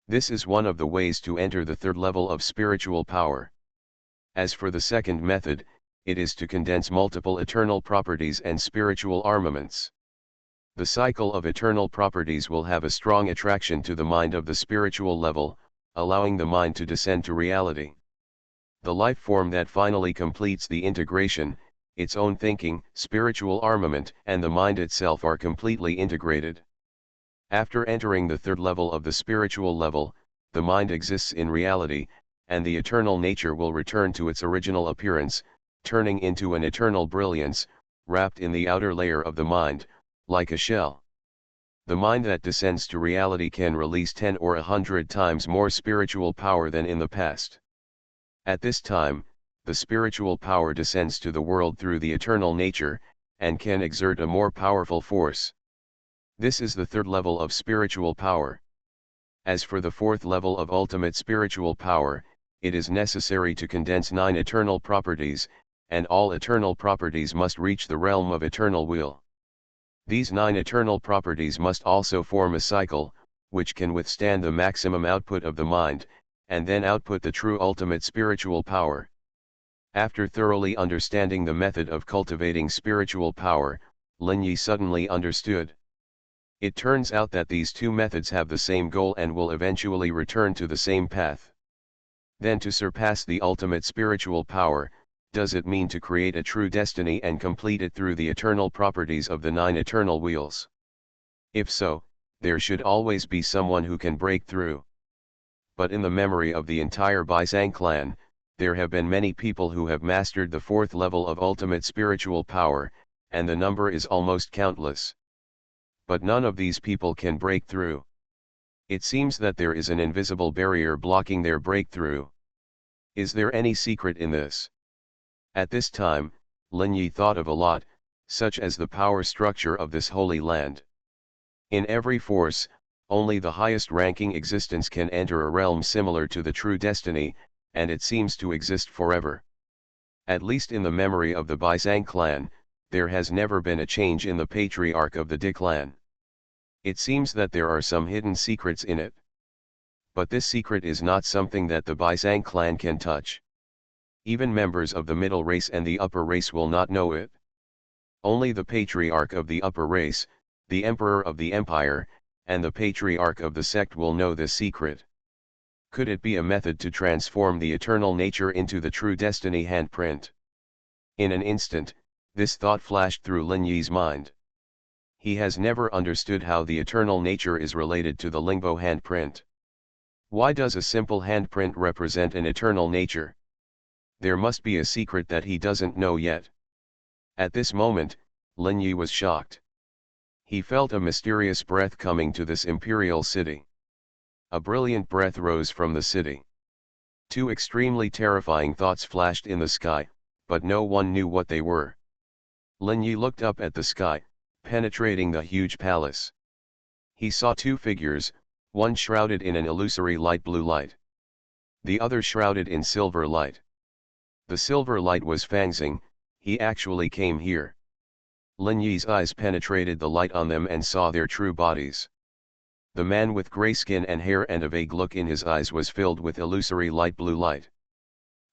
This is one of the ways to enter the third level of spiritual power. As for the second method, it is to condense multiple eternal properties and spiritual armaments. The cycle of eternal properties will have a strong attraction to the mind of the spiritual level, allowing the mind to descend to reality. The life form that finally completes the integration, its own thinking, spiritual armament, and the mind itself are completely integrated. After entering the third level of the spiritual level, the mind exists in reality, and the eternal nature will return to its original appearance, turning into an eternal brilliance, wrapped in the outer layer of the mind, like a shell. The mind that descends to reality can release 10 or 100 times more spiritual power than in the past. At this time, the spiritual power descends to the world through the eternal nature, and can exert a more powerful force. This is the third level of spiritual power. As for the fourth level of ultimate spiritual power, it is necessary to condense 9 eternal properties, and all eternal properties must reach the realm of eternal will. These 9 eternal properties must also form a cycle, which can withstand the maximum output of the mind, and then output the true ultimate spiritual power. After thoroughly understanding the method of cultivating spiritual power, Lin Yi suddenly understood. It turns out that these two methods have the same goal and will eventually return to the same path. Then to surpass the ultimate spiritual power, does it mean to create a true destiny and complete it through the eternal properties of the 9 eternal wheels? If so, there should always be someone who can break through. But in the memory of the entire Baizang clan, there have been many people who have mastered the 4th level of ultimate spiritual power, and the number is almost countless. But none of these people can break through. It seems that there is an invisible barrier blocking their breakthrough. Is there any secret in this? At this time, Lin Yi thought of a lot, such as the power structure of this holy land. In every force, only the highest ranking existence can enter a realm similar to the true destiny, and it seems to exist forever. At least in the memory of the Baizang clan, there has never been a change in the patriarch of the Di clan. It seems that there are some hidden secrets in it. But this secret is not something that the Baizang clan can touch. Even members of the middle race and the upper race will not know it. Only the patriarch of the upper race, the emperor of the empire, and the patriarch of the sect will know this secret. Could it be a method to transform the eternal nature into the true destiny handprint? In an instant, this thought flashed through Lin Yi's mind. He has never understood how the eternal nature is related to the Lingbo handprint. Why does a simple handprint represent an eternal nature? There must be a secret that he doesn't know yet. At this moment, Lin Yi was shocked. He felt a mysterious breath coming to this imperial city. A brilliant breath rose from the city. 2 extremely terrifying thoughts flashed in the sky, but no one knew what they were. Lin Yi looked up at the sky, penetrating the huge palace. He saw 2 figures, one shrouded in an illusory light blue light. The other shrouded in silver light. The silver light was Fangxing. He actually came here. Lin Yi's eyes penetrated the light on them and saw their true bodies. The man with gray skin and hair and a vague look in his eyes was filled with illusory light blue light.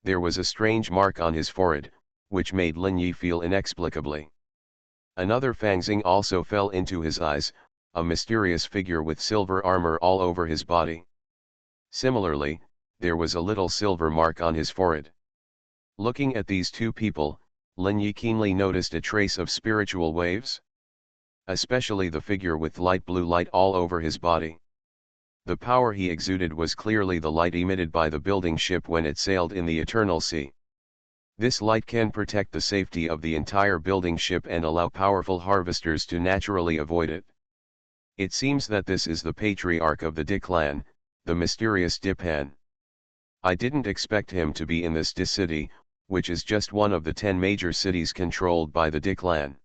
There was a strange mark on his forehead, which made Lin Yi feel inexplicably. Another Fangxing also fell into his eyes, a mysterious figure with silver armor all over his body. Similarly, there was a little silver mark on his forehead. Looking at these two people, Lin Yi keenly noticed a trace of spiritual waves. Especially the figure with light blue light all over his body. The power he exuded was clearly the light emitted by the building ship when it sailed in the eternal sea. This light can protect the safety of the entire building ship and allow powerful harvesters to naturally avoid it. It seems that this is the patriarch of the Di clan, the mysterious Dipan. I didn't expect him to be in this Di city, which is just one of the 10 major cities controlled by the Di clan.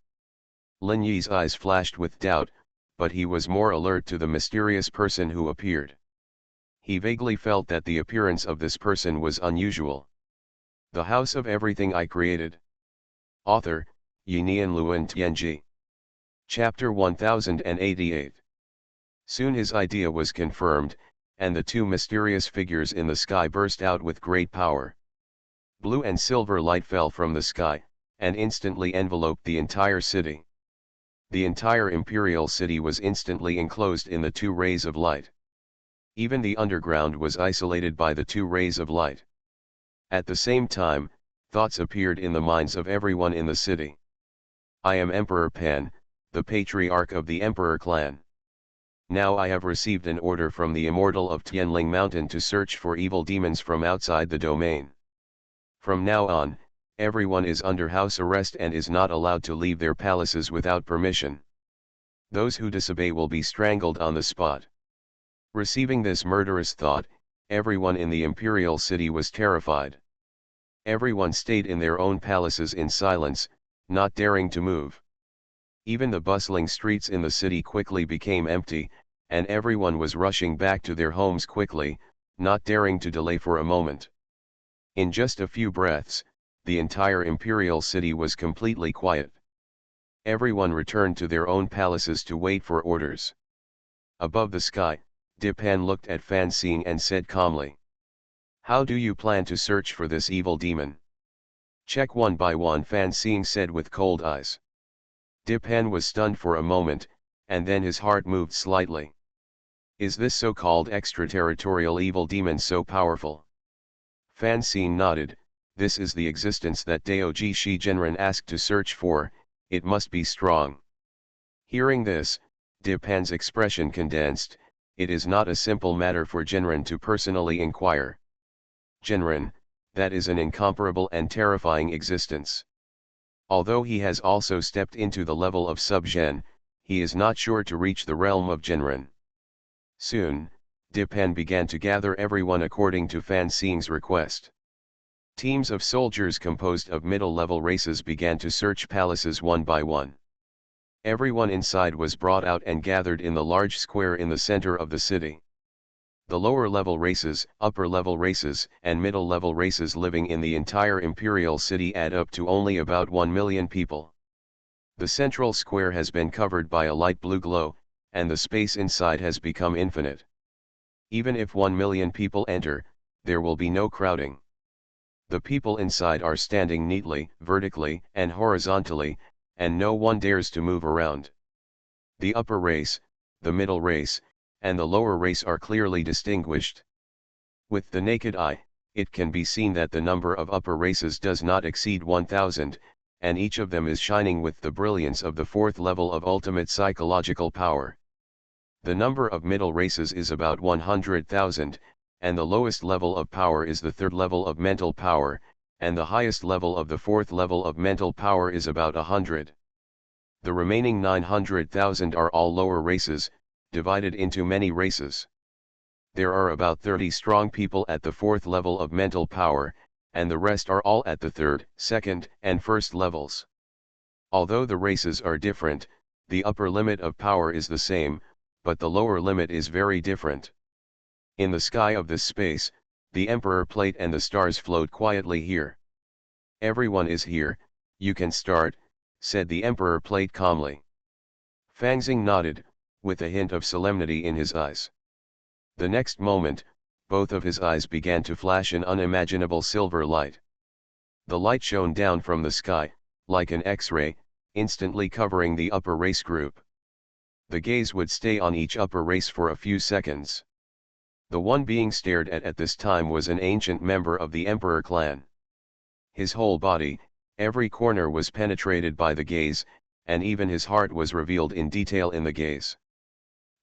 Lin Yi's eyes flashed with doubt, but he was more alert to the mysterious person who appeared. He vaguely felt that the appearance of this person was unusual. The House of Everything I Created. Author, Yinian Luan Tianji. Chapter 1088. Soon his idea was confirmed, and the two mysterious figures in the sky burst out with great power. Blue and silver light fell from the sky, and instantly enveloped the entire city. The entire imperial city was instantly enclosed in the two rays of light. Even the underground was isolated by the two rays of light. At the same time, thoughts appeared in the minds of everyone in the city. I am Emperor Pan, the patriarch of the Emperor clan. Now I have received an order from the immortal of Tianling Mountain to search for evil demons from outside the domain. From now on, everyone is under house arrest and is not allowed to leave their palaces without permission. Those who disobey will be strangled on the spot. Receiving this murderous thought, everyone in the imperial city was terrified. Everyone stayed in their own palaces in silence, not daring to move. Even the bustling streets in the city quickly became empty, and everyone was rushing back to their homes quickly, not daring to delay for a moment. In just a few breaths, the entire imperial city was completely quiet. Everyone returned to their own palaces to wait for orders. Above the sky, Dipan looked at Fan Xing and said calmly, "How do you plan to search for this evil demon?" "Check one by one," Fan Xing said with cold eyes. Dipan was stunned for a moment, and then his heart moved slightly. Is this so-called extraterritorial evil demon so powerful? Fan Xing nodded. This is the existence that Daoji Shi Genren asked to search for, it must be strong. Hearing this, Dipan's expression condensed. It is not a simple matter for Genren to personally inquire. Genren, that is an incomparable and terrifying existence. Although he has also stepped into the level of sub-gen, he is not sure to reach the realm of Genren. Soon, Dipan began to gather everyone according to Fan Xing's request. Teams of soldiers composed of middle-level races began to search palaces one by one. Everyone inside was brought out and gathered in the large square in the center of the city. The lower-level races, upper-level races, and middle-level races living in the entire imperial city add up to only about 1 million people. The central square has been covered by a light blue glow, and the space inside has become infinite. Even if 1 million people enter, there will be no crowding. The people inside are standing neatly, vertically, and horizontally, and no one dares to move around. The upper race, the middle race, and the lower race are clearly distinguished. With the naked eye, it can be seen that the number of upper races does not exceed 1,000, and each of them is shining with the brilliance of the fourth level of ultimate psychological power. The number of middle races is about 100,000, and the lowest level of power is the third level of mental power, and the highest level of the fourth level of mental power is about 100. The remaining 900,000 are all lower races, divided into many races. There are about 30 strong people at the fourth level of mental power, and the rest are all at the third, second, and first levels. Although the races are different, the upper limit of power is the same, but the lower limit is very different. In the sky of this space, the Emperor Plate and the stars float quietly here. "Everyone is here, you can start," said the Emperor Plate calmly. Fan Xing nodded, with a hint of solemnity in his eyes. The next moment, both of his eyes began to flash an unimaginable silver light. The light shone down from the sky, like an X-ray, instantly covering the upper race group. The gaze would stay on each upper race for a few seconds. The one being stared at this time was an ancient member of the Emperor clan. His whole body, every corner was penetrated by the gaze, and even his heart was revealed in detail in the gaze.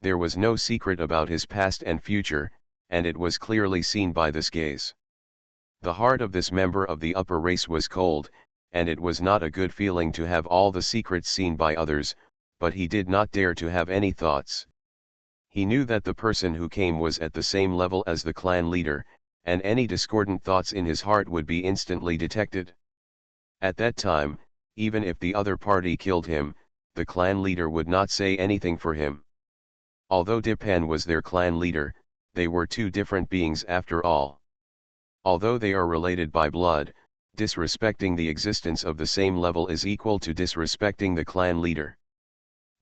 There was no secret about his past and future, and it was clearly seen by this gaze. The heart of this member of the upper race was cold, and it was not a good feeling to have all the secrets seen by others, but he did not dare to have any thoughts. He knew that the person who came was at the same level as the clan leader, and any discordant thoughts in his heart would be instantly detected. At that time, even if the other party killed him, the clan leader would not say anything for him. Although Dipan was their clan leader, they were two different beings after all. Although they are related by blood, disrespecting the existence of the same level is equal to disrespecting the clan leader.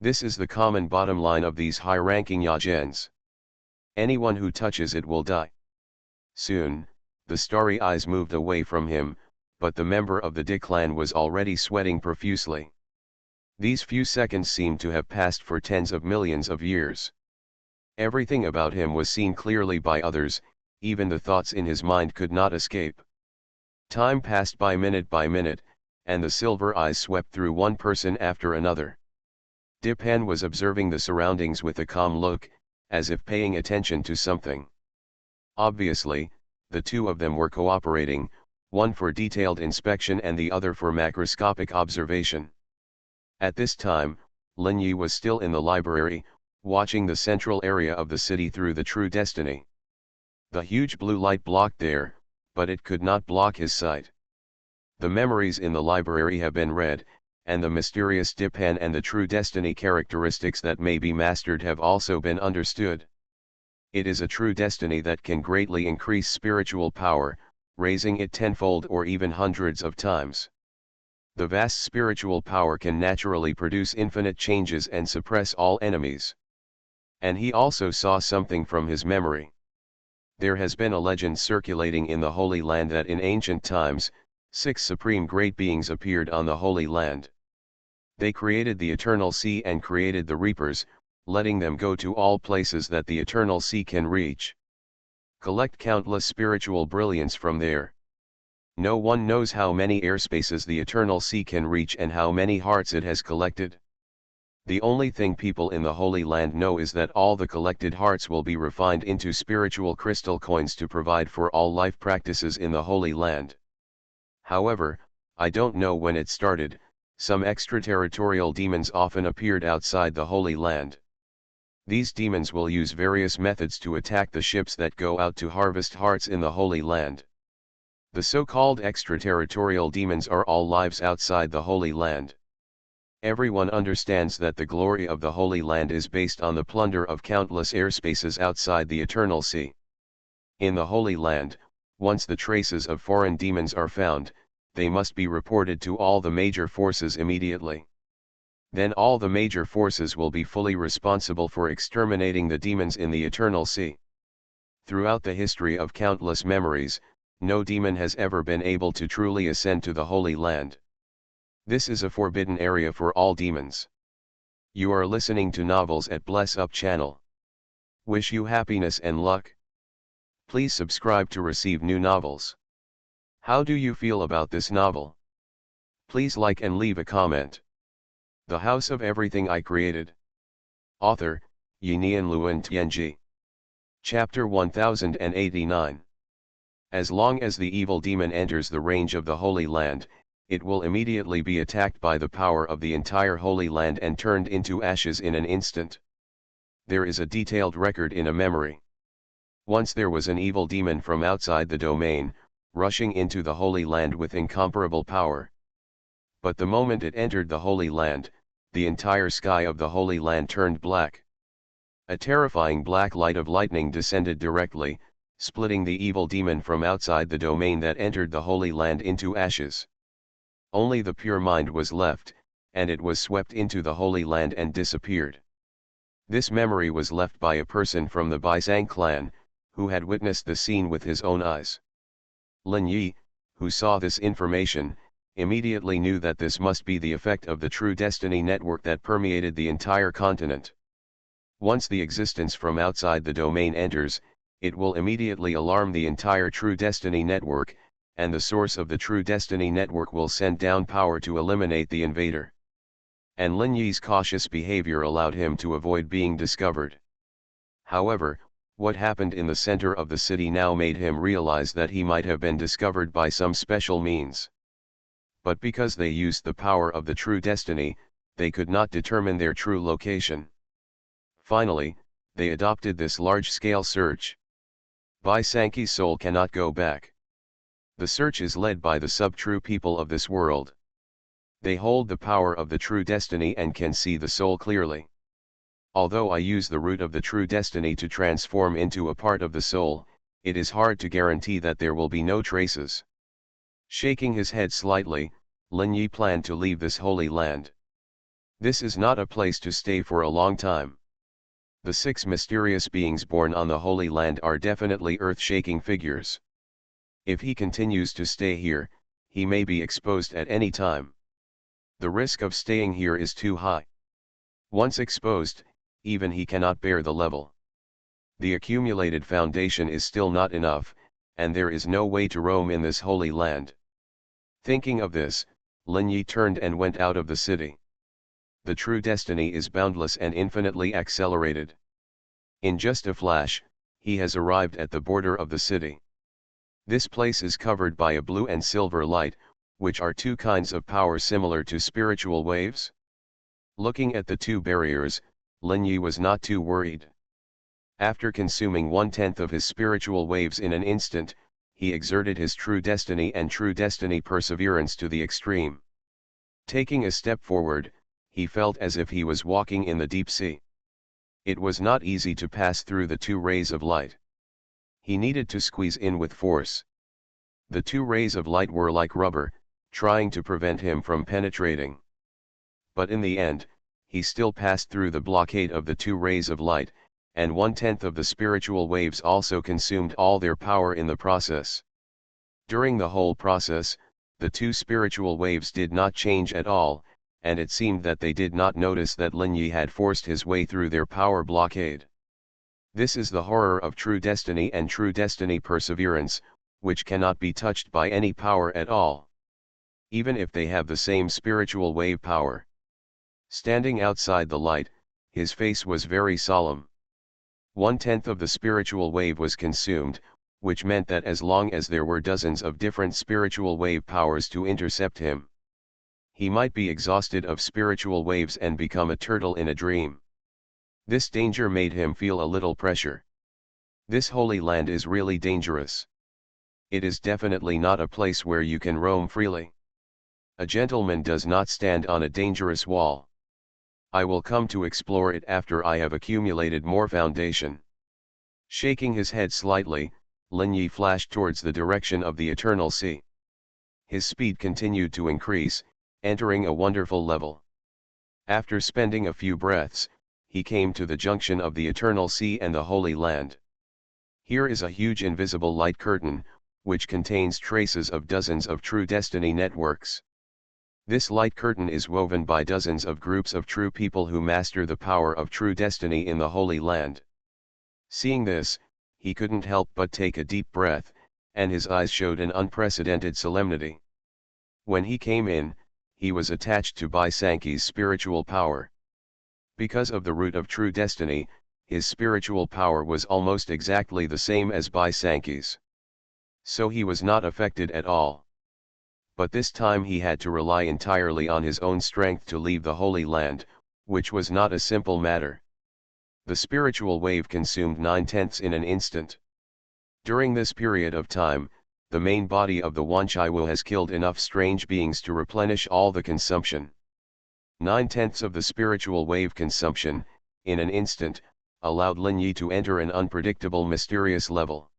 This is the common bottom line of these high-ranking Yagens. Anyone who touches it will die. Soon, the starry eyes moved away from him, but the member of the Di clan was already sweating profusely. These few seconds seemed to have passed for tens of millions of years. Everything about him was seen clearly by others, even the thoughts in his mind could not escape. Time passed by minute, and the silver eyes swept through one person after another. Dipan was observing the surroundings with a calm look, as if paying attention to something. Obviously, the two of them were cooperating, one for detailed inspection and the other for macroscopic observation. At this time, Lin Yi was still in the library, watching the central area of the city through the True Destiny. The huge blue light blocked there, but it could not block his sight. The memories in the library have been read, and the mysterious Dipan and the True Destiny characteristics that may be mastered have also been understood. It is a true destiny that can greatly increase spiritual power, raising it tenfold or even hundreds of times. The vast spiritual power can naturally produce infinite changes and suppress all enemies. And he also saw something from his memory. There has been a legend circulating in the Holy Land that in ancient times, 6 supreme great beings appeared on the Holy Land. They created the Eternal Sea and created the Reapers, letting them go to all places that the Eternal Sea can reach. Collect countless spiritual brilliance from there. No one knows how many airspaces the Eternal Sea can reach and how many hearts it has collected. The only thing people in the Holy Land know is that all the collected hearts will be refined into spiritual crystal coins to provide for all life practices in the Holy Land. However, I don't know when it started. Some extraterritorial demons often appeared outside the Holy Land. These demons will use various methods to attack the ships that go out to harvest hearts in the Holy Land. The so-called extraterritorial demons are all lives outside the Holy Land. Everyone understands that the glory of the Holy Land is based on the plunder of countless airspaces outside the Eternal Sea. In the Holy Land, once the traces of foreign demons are found, they must be reported to all the major forces immediately. Then all the major forces will be fully responsible for exterminating the demons in the Eternal Sea. Throughout the history of countless memories, no demon has ever been able to truly ascend to the Holy Land. This is a forbidden area for all demons. You are listening to Novels at Bless Up channel. Wish you happiness and luck. Please subscribe to receive new novels. How do you feel about this novel? Please like and leave a comment. The House of Everything I Created. Author, Yinian Luan Tianji. Chapter 1089. As long as the evil demon enters the range of the Holy Land, it will immediately be attacked by the power of the entire Holy Land and turned into ashes in an instant. There is a detailed record in a memory. Once there was an evil demon from outside the domain, rushing into the Holy Land with incomparable power. But the moment it entered the Holy Land, the entire sky of the Holy Land turned black. A terrifying black light of lightning descended directly, splitting the evil demon from outside the domain that entered the Holy Land into ashes. Only the pure mind was left, and it was swept into the Holy Land and disappeared. This memory was left by a person from the Baisang clan, who had witnessed the scene with his own eyes. Lin Yi, who saw this information, immediately knew that this must be the effect of the True Destiny network that permeated the entire continent. Once the existence from outside the domain enters, it will immediately alarm the entire True Destiny network, and the source of the True Destiny network will send down power to eliminate the invader. And Lin Yi's cautious behavior allowed him to avoid being discovered. However, what happened in the center of the city now made him realize that he might have been discovered by some special means. But because they used the power of the True Destiny, they could not determine their true location. Finally, they adopted this large-scale search. Bai Sankey's soul cannot go back. The search is led by the sub-true people of this world. They hold the power of the True Destiny and can see the soul clearly. Although I use the root of the True Destiny to transform into a part of the soul, it is hard to guarantee that there will be no traces. Shaking his head slightly, Lin Yi planned to leave this holy land. This is not a place to stay for a long time. The 6 mysterious beings born on the Holy Land are definitely earth-shaking figures. If he continues to stay here, he may be exposed at any time. The risk of staying here is too high. Once exposed, even he cannot bear the level. The accumulated foundation is still not enough, and there is no way to roam in this holy land. Thinking of this, Lin Yi turned and went out of the city. The True Destiny is boundless and infinitely accelerated. In just a flash, he has arrived at the border of the city. This place is covered by a blue and silver light, which are 2 kinds of power similar to spiritual waves. Looking at the 2 barriers, Lin Yi was not too worried. After consuming 1/10 of his spiritual waves in an instant, he exerted his True Destiny and True Destiny perseverance to the extreme. Taking a step forward, he felt as if he was walking in the deep sea. It was not easy to pass through the 2 rays of light. He needed to squeeze in with force. The 2 rays of light were like rubber, trying to prevent him from penetrating. But in the end, he still passed through the blockade of the 2 rays of light, and 1/10 of the spiritual waves also consumed all their power in the process. During the whole process, the 2 spiritual waves did not change at all, and it seemed that they did not notice that Lin Yi had forced his way through their power blockade. This is the horror of True Destiny and True Destiny perseverance, which cannot be touched by any power at all, even if they have the same spiritual wave power. Standing outside the light, his face was very solemn. 1/10 of the spiritual wave was consumed, which meant that as long as there were dozens of different spiritual wave powers to intercept him, he might be exhausted of spiritual waves and become a turtle in a dream. This danger made him feel a little pressure. This holy land is really dangerous. It is definitely not a place where you can roam freely. A gentleman does not stand on a dangerous wall. I will come to explore it after I have accumulated more foundation. Shaking his head slightly, Lin Yi flashed towards the direction of the eternal sea. His speed continued to increase, entering a wonderful level. After spending a few breaths, he came to the junction of the eternal sea and the Holy Land. Here is a huge invisible light curtain, which contains traces of dozens of True Destiny networks. This light curtain is woven by dozens of groups of true people who master the power of True Destiny in the Holy Land. Seeing this, he couldn't help but take a deep breath, and his eyes showed an unprecedented solemnity. When he came in, he was attached to Bai Sankey's spiritual power. Because of the root of True Destiny, his spiritual power was almost exactly the same as Bai Sankey's. So he was not affected at all. But this time he had to rely entirely on his own strength to leave the Holy Land, which was not a simple matter. The spiritual wave consumed 9/10 in an instant. During this period of time, the main body of the Wanchaiwu has killed enough strange beings to replenish all the consumption. 9/10 of the spiritual wave consumption, in an instant, allowed Lin Yi to enter an unpredictable mysterious level.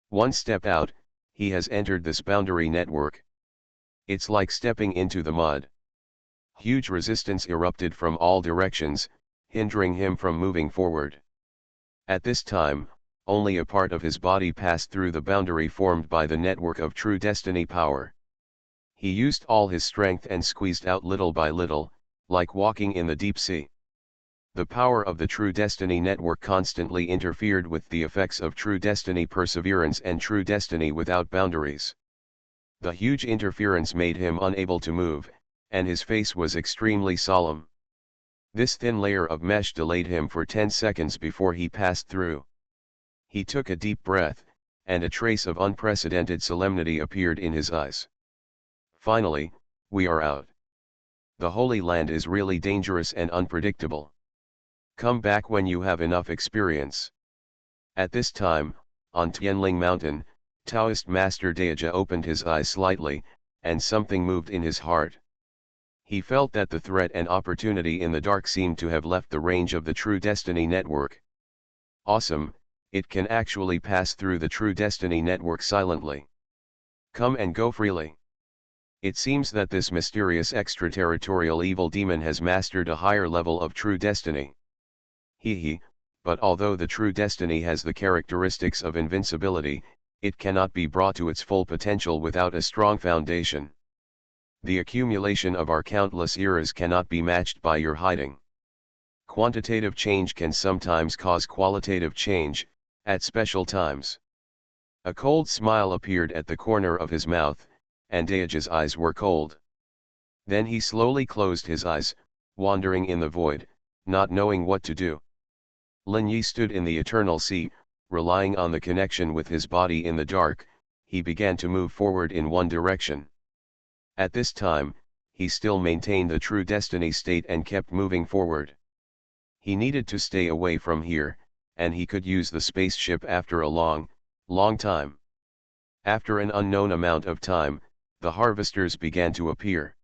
One step out, he has entered this boundary network. It's like stepping into the mud. Huge resistance erupted from all directions, hindering him from moving forward. At this time, only a part of his body passed through the boundary formed by the network of True Destiny power. He used all his strength and squeezed out little by little, like walking in the deep sea. The power of the True Destiny Network constantly interfered with the effects of True Destiny Perseverance and True Destiny Without Boundaries. The huge interference made him unable to move, and his face was extremely solemn. This thin layer of mesh delayed him for 10 seconds before he passed through. He took a deep breath, and a trace of unprecedented solemnity appeared in his eyes. Finally, we are out. The Holy Land is really dangerous and unpredictable. Come back when you have enough experience. At this time, on Tianling Mountain, Taoist Master Deja opened his eyes slightly, and something moved in his heart. He felt that the threat and opportunity in the dark seemed to have left the range of the True Destiny Network. Awesome, it can actually pass through the True Destiny Network silently. Come and go freely. It seems that this mysterious extraterritorial evil demon has mastered a higher level of True Destiny. But although the True Destiny has the characteristics of invincibility, it cannot be brought to its full potential without a strong foundation. The accumulation of our countless eras cannot be matched by your hiding. Quantitative change can sometimes cause qualitative change, at special times. A cold smile appeared at the corner of his mouth, and Deja's eyes were cold. Then he slowly closed his eyes, wandering in the void, not knowing what to do. Lin Yi stood in the eternal sea, relying on the connection with his body in the dark. He began to move forward in one direction. At this time, he still maintained the True Destiny state and kept moving forward. He needed to stay away from here, and he could use the spaceship after a long time. After an unknown amount of time, the harvesters began to appear.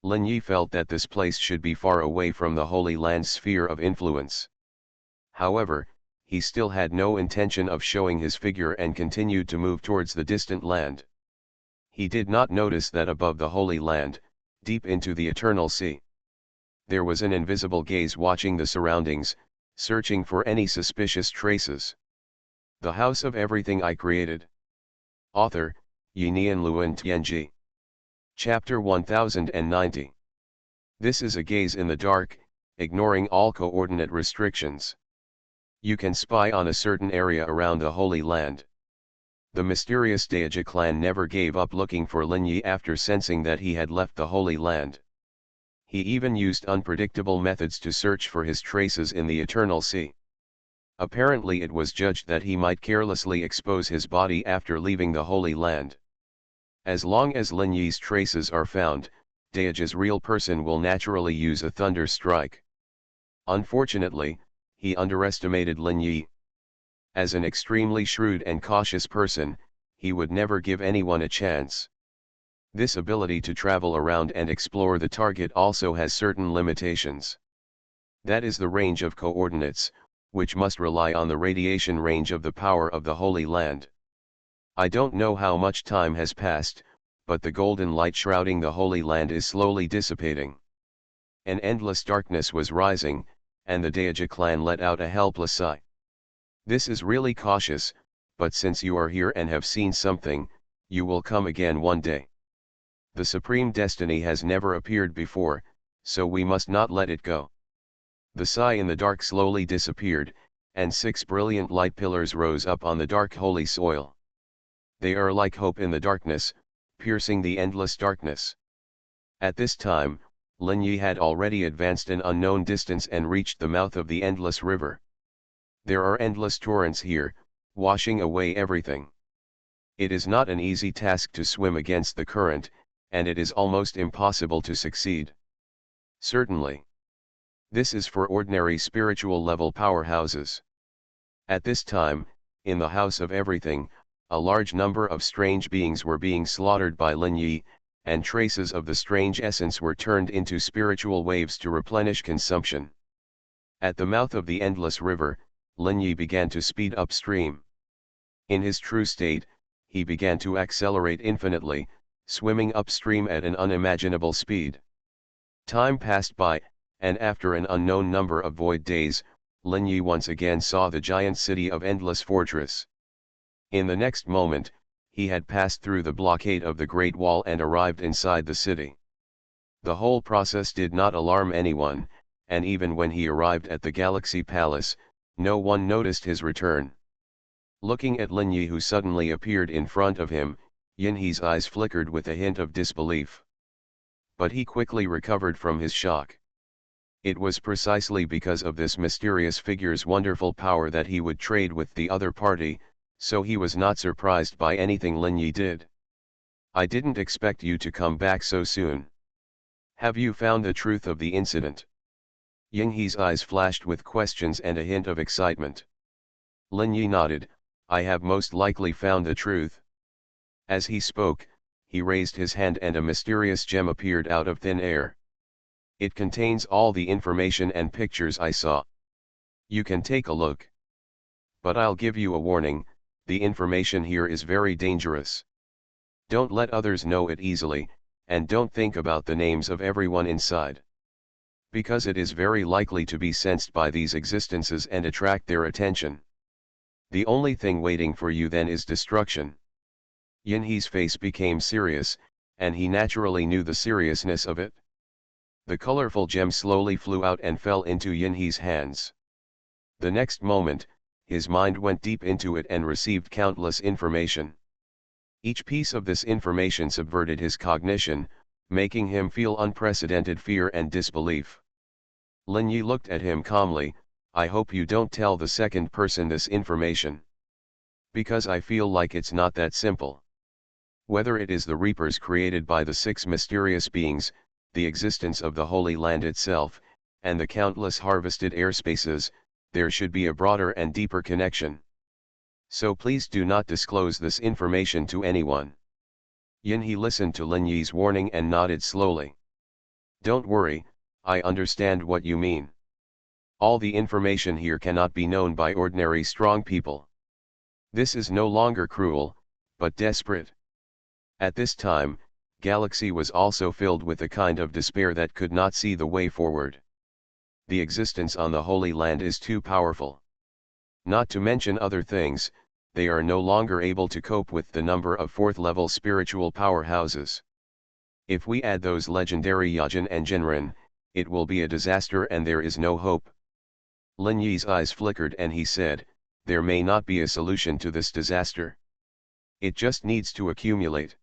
Lin Yi felt that this place should be far away from the Holy Land's sphere of influence. However, he still had no intention of showing his figure and continued to move towards the distant land. He did not notice that above the Holy Land, deep into the eternal sea, there was an invisible gaze watching the surroundings, searching for any suspicious traces. The House of Everything I Created. Author, Yinian Luan Tianji. Chapter 1090. This is a gaze in the dark, ignoring all coordinate restrictions. You can spy on a certain area around the Holy Land. The mysterious Deja clan never gave up looking for Lin Yi after sensing that he had left the Holy Land. He even used unpredictable methods to search for his traces in the eternal sea. Apparently it was judged that he might carelessly expose his body after leaving the Holy Land. As long as Lin Yi's traces are found, Deja's real person will naturally use a thunder strike. Unfortunately, he underestimated Lin Yi. As an extremely shrewd and cautious person, he would never give anyone a chance. This ability to travel around and explore the target also has certain limitations. That is the range of coordinates, which must rely on the radiation range of the power of the Holy Land. I don't know how much time has passed, but the golden light shrouding the Holy Land is slowly dissipating. An endless darkness was rising, and the Deja clan let out a helpless sigh. This is really cautious, but since you are here and have seen something, you will come again one day. The Supreme Destiny has never appeared before, so we must not let it go. The sigh in the dark slowly disappeared, and 6 brilliant light pillars rose up on the dark holy soil. They are like hope in the darkness, piercing the endless darkness. At this time, Lin Yi had already advanced an unknown distance and reached the mouth of the endless river. There are endless torrents here, washing away everything. It is not an easy task to swim against the current, and it is almost impossible to succeed. Certainly. This is for ordinary spiritual level powerhouses. At this time, in the House of Everything, a large number of strange beings were being slaughtered by Lin Yi, and traces of the strange essence were turned into spiritual waves to replenish consumption. At the mouth of the endless river, Lin Yi began to speed upstream. In his true state, he began to accelerate infinitely, swimming upstream at an unimaginable speed. Time passed by, and after an unknown number of void days, Lin Yi once again saw the giant city of Endless Fortress. In the next moment, he had passed through the blockade of the Great Wall and arrived inside the city. The whole process did not alarm anyone, and even when he arrived at the Galaxy Palace, no one noticed his return. Looking at Lin Yi, who suddenly appeared in front of him, Yin He's eyes flickered with a hint of disbelief. But he quickly recovered from his shock. It was precisely because of this mysterious figure's wonderful power that he would trade with the other party, so he was not surprised by anything Lin Yi did. I didn't expect you to come back so soon. Have you found the truth of the incident? Yin He's eyes flashed with questions and a hint of excitement. Lin Yi nodded, I have most likely found the truth. As he spoke, he raised his hand and a mysterious gem appeared out of thin air. It contains all the information and pictures I saw. You can take a look. But I'll give you a warning, the information here is very dangerous. Don't let others know it easily, and don't think about the names of everyone inside. Because it is very likely to be sensed by these existences and attract their attention. The only thing waiting for you then is destruction. Yin He's face became serious, and he naturally knew the seriousness of it. The colorful gem slowly flew out and fell into Yin He's hands. The next moment, his mind went deep into it and received countless information. Each piece of this information subverted his cognition, making him feel unprecedented fear and disbelief. Lin Yi looked at him calmly, I hope you don't tell the second person this information. Because I feel like it's not that simple. Whether it is the reapers created by the 6 mysterious beings, the existence of the Holy Land itself, and the countless harvested airspaces, there should be a broader and deeper connection. So please do not disclose this information to anyone. Yin He listened to Lin Yi's warning and nodded slowly. Don't worry, I understand what you mean. All the information here cannot be known by ordinary strong people. This is no longer cruel, but desperate. At this time, Galaxy was also filled with a kind of despair that could not see the way forward. The existence on the Holy Land is too powerful. Not to mention other things, they are no longer able to cope with the number of 4th-level spiritual powerhouses. If we add those legendary Yajin and Jinren, it will be a disaster and there is no hope. Lin Yi's eyes flickered and he said, there may not be a solution to this disaster. It just needs to accumulate.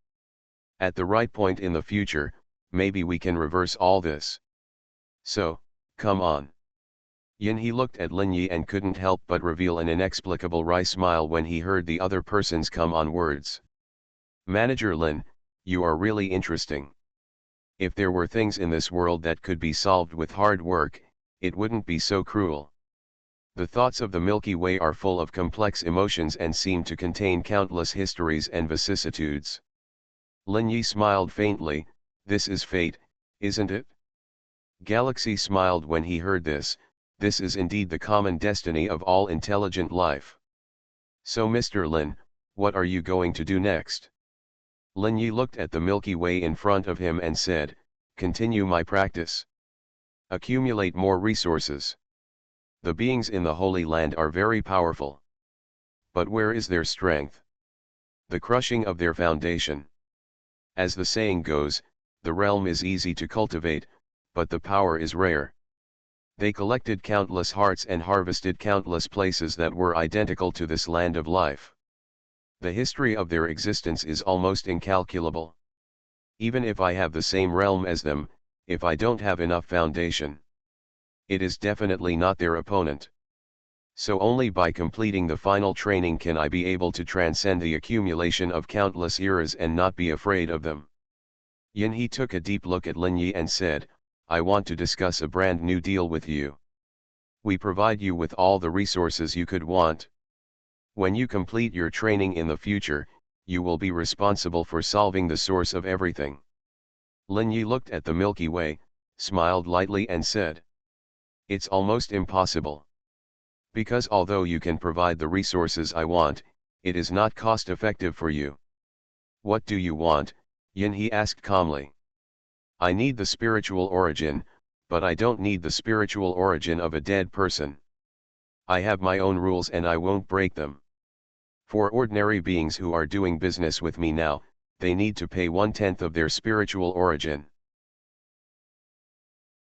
At the right point in the future, maybe we can reverse all this. So, come on. Yin He looked at Lin Yi and couldn't help but reveal an inexplicable wry smile when he heard the other person's come on words. Manager Lin, you are really interesting. If there were things in this world that could be solved with hard work, it wouldn't be so cruel. The thoughts of the Milky Way are full of complex emotions and seem to contain countless histories and vicissitudes. Lin Yi smiled faintly, this is fate, isn't it? Galaxy smiled when he heard this is indeed the common destiny of all intelligent life. So Mr. Lin, what are you going to do next? Lin Yi looked at the Milky Way in front of him and said, continue my practice. Accumulate more resources. The beings in the Holy Land are very powerful. But where is their strength? The crushing of their foundation. As the saying goes, the realm is easy to cultivate, but the power is rare. They collected countless hearts and harvested countless places that were identical to this land of life. The history of their existence is almost incalculable. Even if I have the same realm as them, if I don't have enough foundation, it is definitely not their opponent. So only by completing the final training can I be able to transcend the accumulation of countless eras and not be afraid of them. Yin He took a deep look at Lin Yi and said, I want to discuss a brand new deal with you. We provide you with all the resources you could want. When you complete your training in the future, you will be responsible for solving the source of everything. Lin Yi looked at the Milky Way, smiled lightly and said, it's almost impossible. Because although you can provide the resources I want, it is not cost-effective for you. What do you want? Yin He asked calmly. I need the spiritual origin, but I don't need the spiritual origin of a dead person. I have my own rules and I won't break them. For ordinary beings who are doing business with me now, they need to pay 1/10 of their spiritual origin.